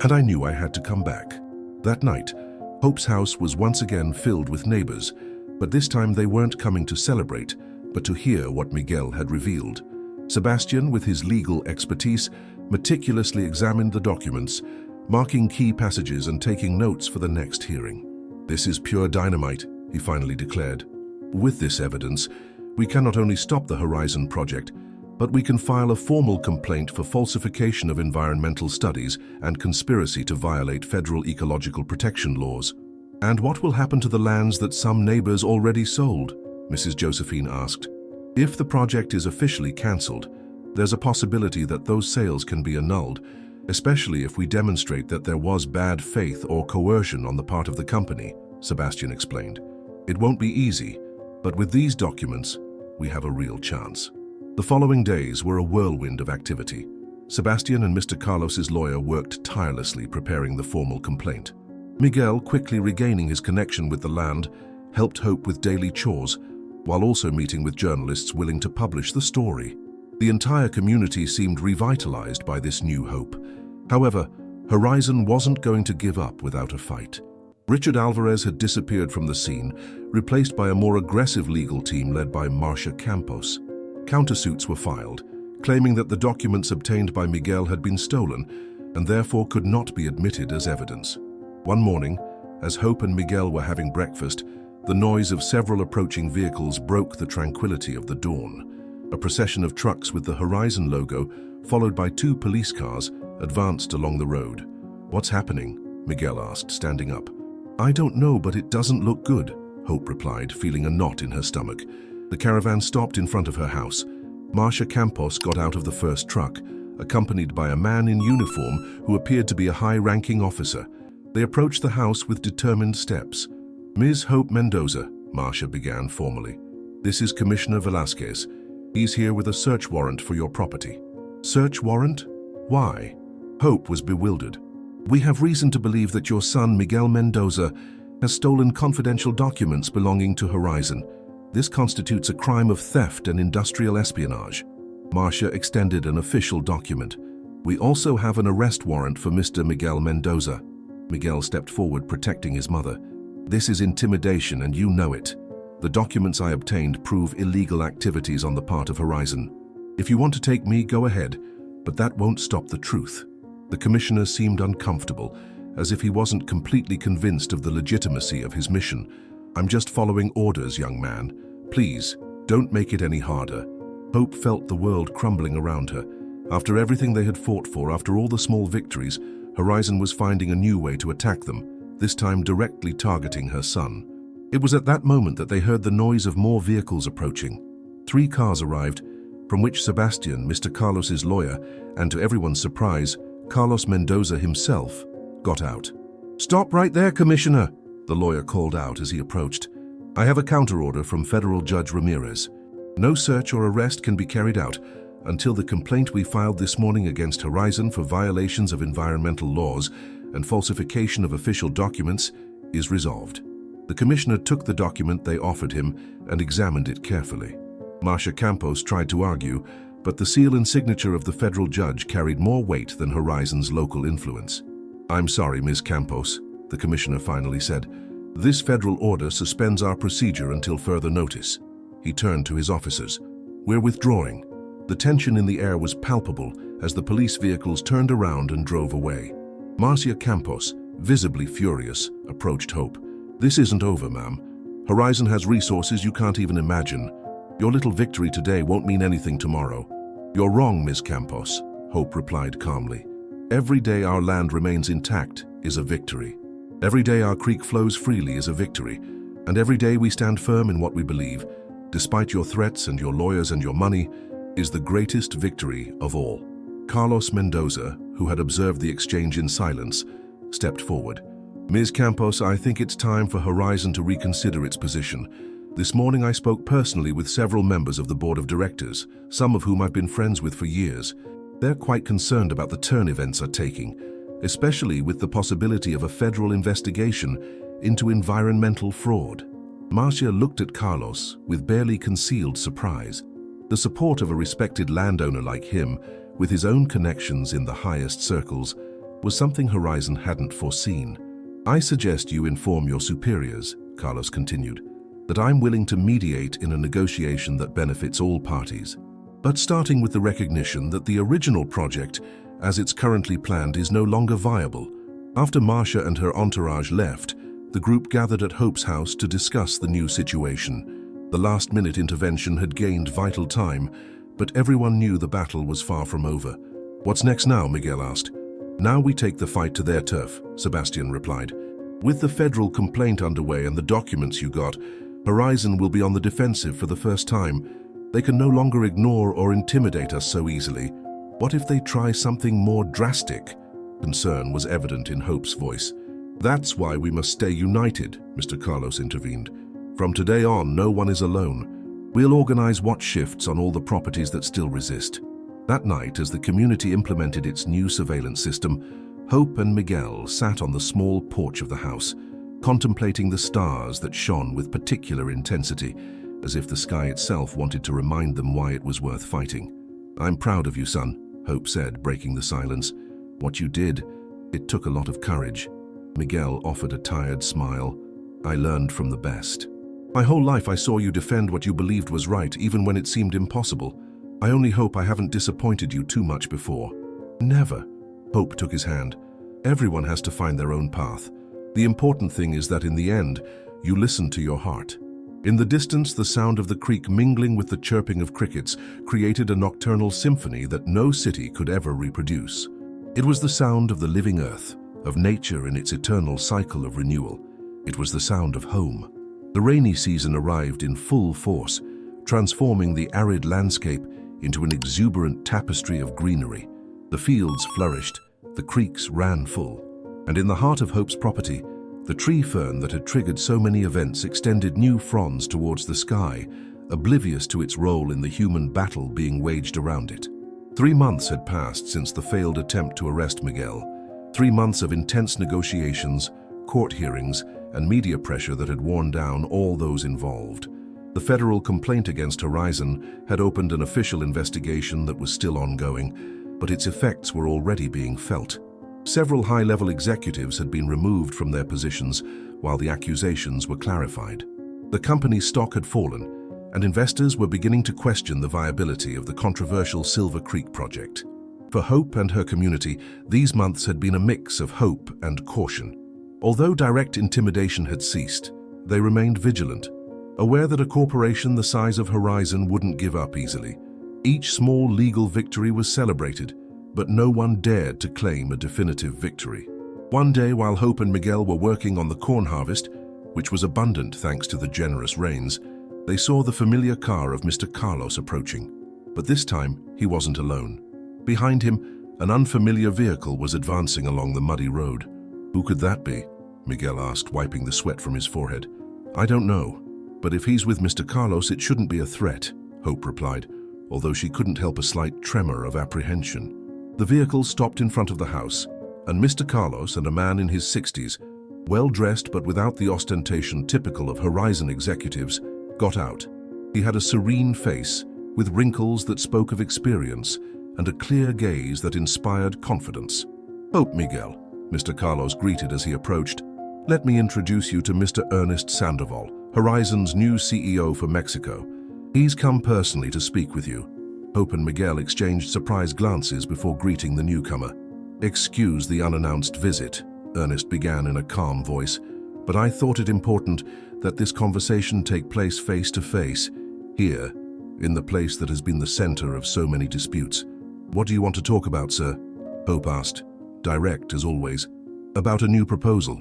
and I knew I had to come back." That night, Hope's house was once again filled with neighbors, but this time they weren't coming to celebrate, but to hear what Miguel had revealed. Sebastian, with his legal expertise, meticulously examined the documents, marking key passages and taking notes for the next hearing. "This is pure dynamite," he finally declared. "With this evidence, we can not only stop the Horizon project, but we can file a formal complaint for falsification of environmental studies and conspiracy to violate federal ecological protection laws." "And what will happen to the lands that some neighbors already sold?" Mrs. Josephine asked. "If the project is officially cancelled, there's a possibility that those sales can be annulled, especially if we demonstrate that there was bad faith or coercion on the part of the company," Sebastian explained. "It won't be easy, but with these documents, we have a real chance." The following days were a whirlwind of activity. Sebastian and Mr. Carlos's lawyer worked tirelessly preparing the formal complaint. Miguel, quickly regaining his connection with the land, helped Hope with daily chores, while also meeting with journalists willing to publish the story. The entire community seemed revitalized by this new hope. However, Horizon wasn't going to give up without a fight. Richard Alvarez had disappeared from the scene, replaced by a more aggressive legal team led by Marcia Campos. Countersuits were filed, claiming that the documents obtained by Miguel had been stolen, and therefore could not be admitted as evidence. One morning, as Hope and Miguel were having breakfast, the noise of several approaching vehicles broke the tranquility of the dawn. A procession of trucks with the Horizon logo, followed by 2 police cars, advanced along the road. "What's happening?" Miguel asked, standing up. "I don't know, but it doesn't look good," Hope replied, feeling a knot in her stomach. The caravan stopped in front of her house. Marcia Campos got out of the first truck, accompanied by a man in uniform who appeared to be a high-ranking officer. They approached the house with determined steps. "Ms. Hope Mendoza," Marcia began formally. "This is Commissioner Velasquez. He's here with a search warrant for your property." "Search warrant? Why?" Hope was bewildered. "We have reason to believe that your son, Miguel Mendoza, has stolen confidential documents belonging to Horizon. This constitutes a crime of theft and industrial espionage." Marcia extended an official document. "We also have an arrest warrant for Mr. Miguel Mendoza." Miguel stepped forward, protecting his mother. "This is intimidation, and you know it. The documents I obtained prove illegal activities on the part of Horizon. If you want to take me, go ahead, but that won't stop the truth." The commissioner seemed uncomfortable, as if he wasn't completely convinced of the legitimacy of his mission. "I'm just following orders, young man. Please, don't make it any harder." Hope felt the world crumbling around her. After everything they had fought for, after all the small victories, Horizon was finding a new way to attack them, this time directly targeting her son. It was at that moment that they heard the noise of more vehicles approaching. 3 cars arrived, from which Sebastian, Mr. Carlos's lawyer, and to everyone's surprise, Carlos Mendoza himself, got out. "Stop right there, Commissioner," the lawyer called out as he approached. "I have a counter-order from Federal Judge Ramirez. No search or arrest can be carried out until the complaint we filed this morning against Horizon for violations of environmental laws and falsification of official documents is resolved." The commissioner took the document they offered him and examined it carefully. Marcia Campos tried to argue, but the seal and signature of the federal judge carried more weight than Horizon's local influence. "I'm sorry, Ms. Campos," the commissioner finally said. "This federal order suspends our procedure until further notice." He turned to his officers. "We're withdrawing." The tension in the air was palpable as the police vehicles turned around and drove away. Marcia Campos, visibly furious, approached Hope. "This isn't over, ma'am. Horizon has resources you can't even imagine. Your little victory today won't mean anything tomorrow." "You're wrong, Ms. Campos," Hope replied calmly. "Every day our land remains intact is a victory. Every day our creek flows freely is a victory. And every day we stand firm in what we believe, despite your threats and your lawyers and your money, is the greatest victory of all." Carlos Mendoza, who had observed the exchange in silence, stepped forward. "Ms. Campos, I think it's time for Horizon to reconsider its position. This morning I spoke personally with several members of the board of directors, some of whom I've been friends with for years. They're quite concerned about the turn events are taking, especially with the possibility of a federal investigation into environmental fraud." Marcia looked at Carlos with barely concealed surprise. The support of a respected landowner like him, with his own connections in the highest circles, was something Horizon hadn't foreseen. "I suggest you inform your superiors," Carlos continued, "that I'm willing to mediate in a negotiation that benefits all parties, but starting with the recognition that the original project, as it's currently planned, is no longer viable." After Marcia and her entourage left, the group gathered at Hope's house to discuss the new situation. The last-minute intervention had gained vital time, but everyone knew the battle was far from over. "What's next now?" Miguel asked. "Now we take the fight to their turf," Sebastian replied. "With the federal complaint underway and the documents you got, Horizon will be on the defensive for the first time. They can no longer ignore or intimidate us so easily. What if they try something more drastic?" Concern was evident in Hope's voice. "That's why we must stay united," Mr. Carlos intervened. "From today on, no one is alone. We'll organize watch shifts on all the properties that still resist." That night, as the community implemented its new surveillance system, Hope and Miguel sat on the small porch of the house, contemplating the stars that shone with particular intensity, as if the sky itself wanted to remind them why it was worth fighting. "I'm proud of you, son," Hope said, breaking the silence. "What you did, it took a lot of courage." Miguel offered a tired smile. "I learned from the best. My whole life I saw you defend what you believed was right, even when it seemed impossible. I only hope I haven't disappointed you too much before." "Never. Hope took his hand. Everyone has to find their own path. The important thing is that in the end, you listen to your heart. In the distance, the sound of the creek mingling with the chirping of crickets created a nocturnal symphony that no city could ever reproduce. It was the sound of the living earth, of nature in its eternal cycle of renewal. It was the sound of home. The rainy season arrived in full force, transforming the arid landscape into an exuberant tapestry of greenery. The fields flourished, the creeks ran full, and in the heart of Hope's property, the tree fern that had triggered so many events extended new fronds towards the sky, oblivious to its role in the human battle being waged around it. 3 months had passed since the failed attempt to arrest Miguel. 3 months of intense negotiations, court hearings, and media pressure that had worn down all those involved. The federal complaint against Horizon had opened an official investigation that was still ongoing, but its effects were already being felt. Several high-level executives had been removed from their positions while the accusations were clarified. The company's stock had fallen, and investors were beginning to question the viability of the controversial Silver Creek project. For Hope and her community, these months had been a mix of hope and caution. Although direct intimidation had ceased, they remained vigilant, aware that a corporation the size of Horizon wouldn't give up easily. Each small legal victory was celebrated, but no one dared to claim a definitive victory. One day, while Hope and Miguel were working on the corn harvest, which was abundant thanks to the generous rains, they saw the familiar car of Mr. Carlos approaching. But this time, he wasn't alone. Behind him, an unfamiliar vehicle was advancing along the muddy road. "Who could that be?" Miguel asked, wiping the sweat from his forehead. "I don't know, but if he's with Mr. Carlos, it shouldn't be a threat," Hope replied, although she couldn't help a slight tremor of apprehension. The vehicle stopped in front of the house, and Mr. Carlos and a man in his 60s, well-dressed but without the ostentation typical of Horizon executives, got out. He had a serene face, with wrinkles that spoke of experience, and a clear gaze that inspired confidence. "Hope, Miguel," Mr. Carlos greeted as he approached. "Let me introduce you to Mr. Ernest Sandoval, Horizon's new CEO for Mexico. He's come personally to speak with you." Hope and Miguel exchanged surprised glances before greeting the newcomer. "Excuse the unannounced visit," Ernest began in a calm voice, "but I thought it important that this conversation take place face to face, here, in the place that has been the center of so many disputes." "What do you want to talk about, sir?" Hope asked, direct as always. "About a new proposal.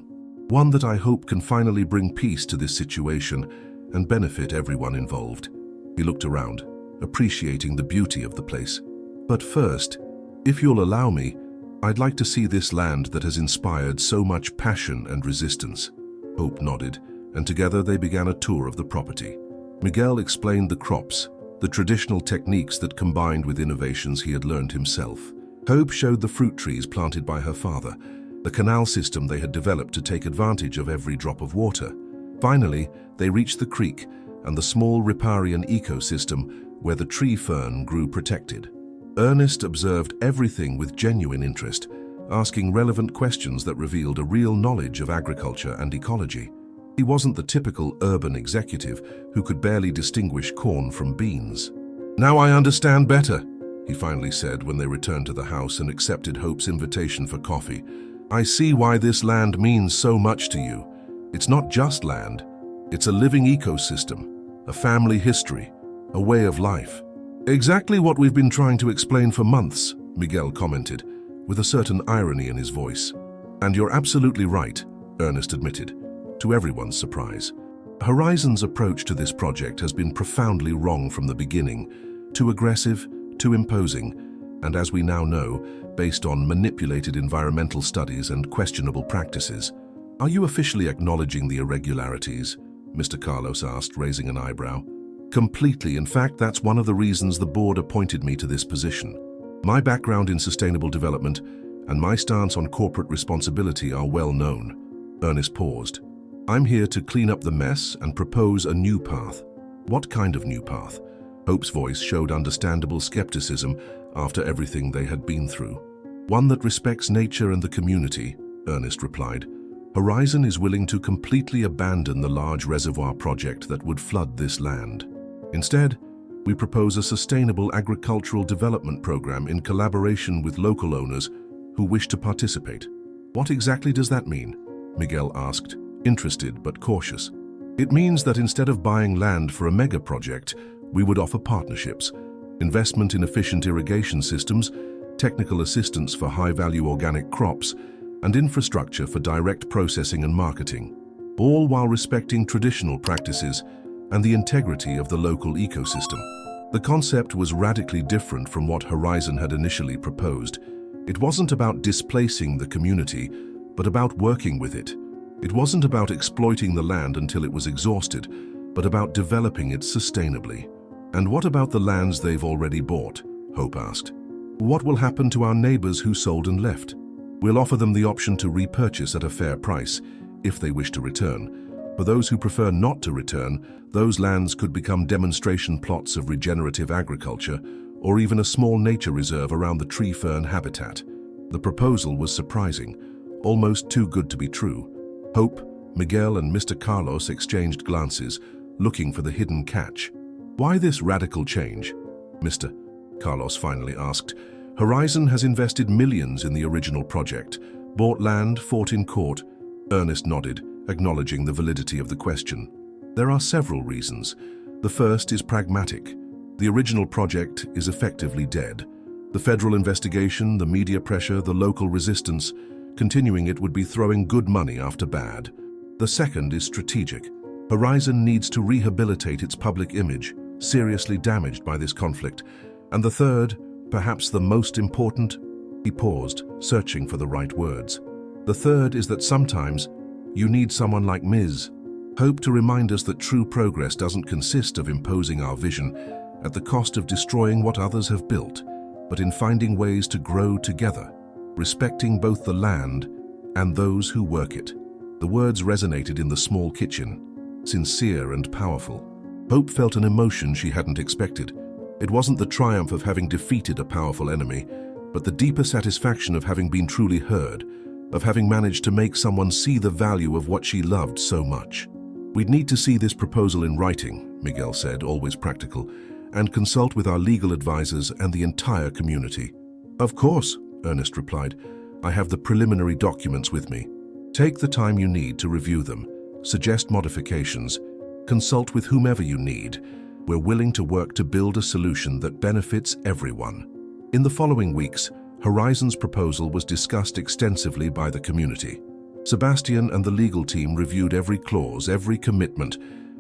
One that I hope can finally bring peace to this situation and benefit everyone involved." He looked around, appreciating the beauty of the place. "But first, if you'll allow me, I'd like to see this land that has inspired so much passion and resistance." Hope nodded, and together they began a tour of the property. Miguel explained the crops, the traditional techniques that combined with innovations he had learned himself. Hope showed the fruit trees planted by her father, the canal system they had developed to take advantage of every drop of water. Finally, they reached the creek and the small riparian ecosystem where the tree fern grew protected. Ernest observed everything with genuine interest, asking relevant questions that revealed a real knowledge of agriculture and ecology. He wasn't the typical urban executive who could barely distinguish corn from beans. "Now I understand better," he finally said when they returned to the house and accepted Hope's invitation for coffee. "I see why this land means so much to you. It's not just land. It's a living ecosystem, a family history, a way of life." "Exactly what we've been trying to explain for months," Miguel commented, with a certain irony in his voice. "And you're absolutely right," Ernest admitted, to everyone's surprise. Horizon's approach to this project has been profoundly wrong from the beginning, too aggressive, too imposing, and as we now know, based on manipulated environmental studies and questionable practices. "Are you officially acknowledging the irregularities?" Mr. Carlos asked, raising an eyebrow. "Completely. In fact, that's one of the reasons the board appointed me to this position. My background in sustainable development and my stance on corporate responsibility are well known." Ernest paused. "I'm here to clean up the mess and propose a new path." "What kind of new path?" Hope's voice showed understandable skepticism after everything they had been through. "One that respects nature and the community," Ernest replied. "Horizon is willing to completely abandon the large reservoir project that would flood this land. Instead, we propose a sustainable agricultural development program in collaboration with local owners who wish to participate. What exactly does that mean? Miguel asked, interested but cautious. It means that instead of buying land for a mega project, we would offer partnerships, investment in efficient irrigation systems, technical assistance for high-value organic crops, and infrastructure for direct processing and marketing, all while respecting traditional practices and the integrity of the local ecosystem. The concept was radically different from what Horizon had initially proposed. It wasn't about displacing the community, but about working with it. It wasn't about exploiting the land until it was exhausted, but about developing it sustainably. And what about the lands they've already bought? Hope asked. What will happen to our neighbors who sold and left? We'll offer them the option to repurchase at a fair price, if they wish to return. For those who prefer not to return, those lands could become demonstration plots of regenerative agriculture, or even a small nature reserve around the tree fern habitat. The proposal was surprising, almost too good to be true. Hope, Miguel and Mr. Carlos exchanged glances, looking for the hidden catch. Why this radical change? Mr. Carlos finally asked. Horizon has invested millions in the original project, bought land, fought in court. Ernest nodded, acknowledging the validity of the question. There are several reasons. The first is pragmatic. The original project is effectively dead. The federal investigation, the media pressure, the local resistance, continuing it would be throwing good money after bad. The second is strategic. Horizon needs to rehabilitate its public image, seriously damaged by this conflict. And the third, perhaps the most important, he paused, searching for the right words. The third is that sometimes you need someone like Ms. Hope to remind us that true progress doesn't consist of imposing our vision at the cost of destroying what others have built, but in finding ways to grow together, respecting both the land and those who work it. The words resonated in the small kitchen, sincere and powerful. Hope felt an emotion she hadn't expected. It wasn't the triumph of having defeated a powerful enemy, but the deeper satisfaction of having been truly heard, of having managed to make someone see the value of what she loved so much. We'd need to see this proposal in writing, Miguel said, always practical, and consult with our legal advisors and the entire community. Of course, Ernest replied. I have the preliminary documents with me. Take the time you need to review them, suggest modifications, consult with whomever you need. We're willing to work to build a solution that benefits everyone. In the following weeks, Horizon's proposal was discussed extensively by the community. Sebastian and the legal team reviewed every clause, every commitment,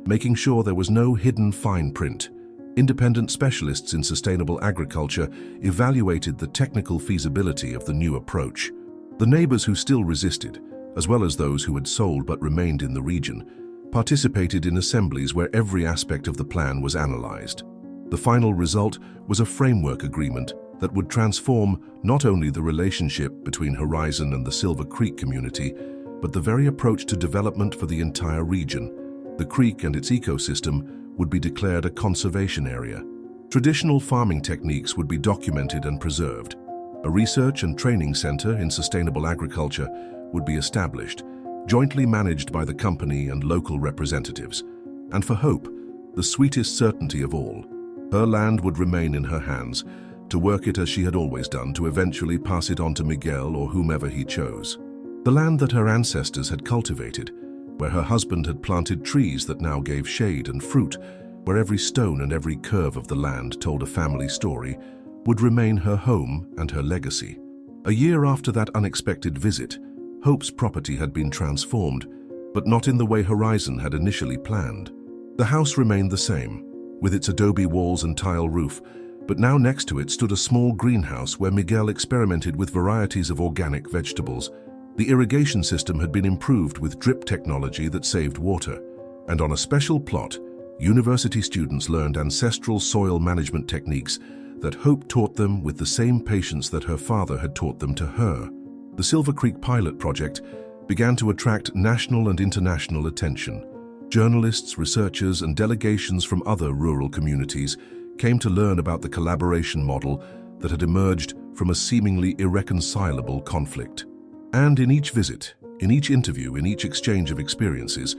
making sure there was no hidden fine print. Independent specialists in sustainable agriculture evaluated the technical feasibility of the new approach. The neighbors who still resisted, as well as those who had sold but remained in the region, participated in assemblies where every aspect of the plan was analyzed. The final result was a framework agreement that would transform not only the relationship between Horizon and the Silver Creek community, but the very approach to development for the entire region. The creek and its ecosystem would be declared a conservation area. Traditional farming techniques would be documented and preserved. A research and training center in sustainable agriculture would be established, jointly managed by the company and local representatives. And for Hope, the sweetest certainty of all, her land would remain in her hands, to work it as she had always done, to eventually pass it on to Miguel or whomever he chose. The land that her ancestors had cultivated, where her husband had planted trees that now gave shade and fruit, where every stone and every curve of the land told a family story, would remain her home and her legacy. A year after that unexpected visit, Hope's property had been transformed, but not in the way Horizon had initially planned. The house remained the same, with its adobe walls and tile roof, but now next to it stood a small greenhouse where Miguel experimented with varieties of organic vegetables. The irrigation system had been improved with drip technology that saved water, and on a special plot, university students learned ancestral soil management techniques that Hope taught them with the same patience that her father had taught them to her. The Silver Creek pilot project began to attract national and international attention. Journalists, researchers, and delegations from other rural communities came to learn about the collaboration model that had emerged from a seemingly irreconcilable conflict. And in each visit, in each interview, in each exchange of experiences,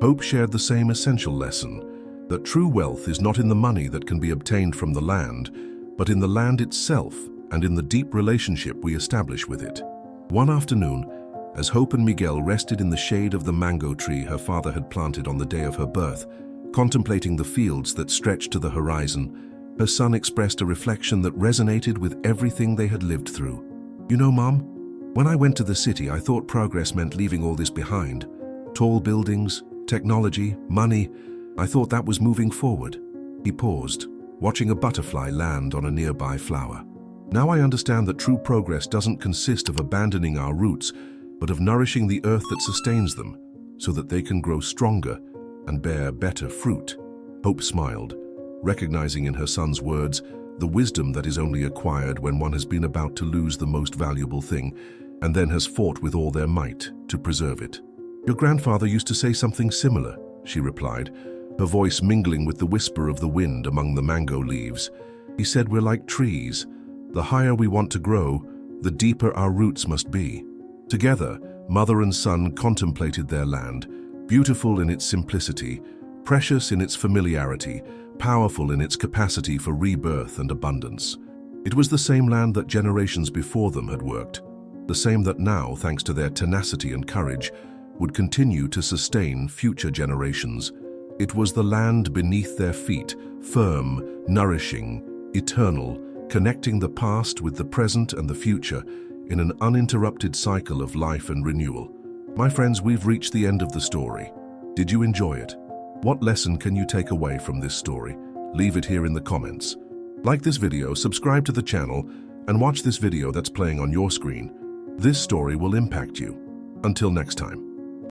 Hope shared the same essential lesson, that true wealth is not in the money that can be obtained from the land, but in the land itself and in the deep relationship we establish with it. One afternoon, as Hope and Miguel rested in the shade of the mango tree her father had planted on the day of her birth, contemplating the fields that stretched to the horizon, her son expressed a reflection that resonated with everything they had lived through. "You know, Mom, when I went to the city, I thought progress meant leaving all this behind. Tall buildings, technology, money. I thought that was moving forward." He paused, watching a butterfly land on a nearby flower. "Now I understand that true progress doesn't consist of abandoning our roots, but of nourishing the earth that sustains them, so that they can grow stronger and bear better fruit." Hope smiled, recognizing in her son's words the wisdom that is only acquired when one has been about to lose the most valuable thing, and then has fought with all their might to preserve it. "Your grandfather used to say something similar," she replied, her voice mingling with the whisper of the wind among the mango leaves. "He said we're like trees. The higher we want to grow, the deeper our roots must be." Together, mother and son contemplated their land, beautiful in its simplicity, precious in its familiarity, powerful in its capacity for rebirth and abundance. It was the same land that generations before them had worked, the same that now, thanks to their tenacity and courage, would continue to sustain future generations. It was the land beneath their feet, firm, nourishing, eternal, connecting the past with the present and the future in an uninterrupted cycle of life and renewal. My friends, we've reached the end of the story. Did you enjoy it? What lesson can you take away from this story? Leave it here in the comments. Like this video, subscribe to the channel, and watch this video that's playing on your screen. This story will impact you. Until next time.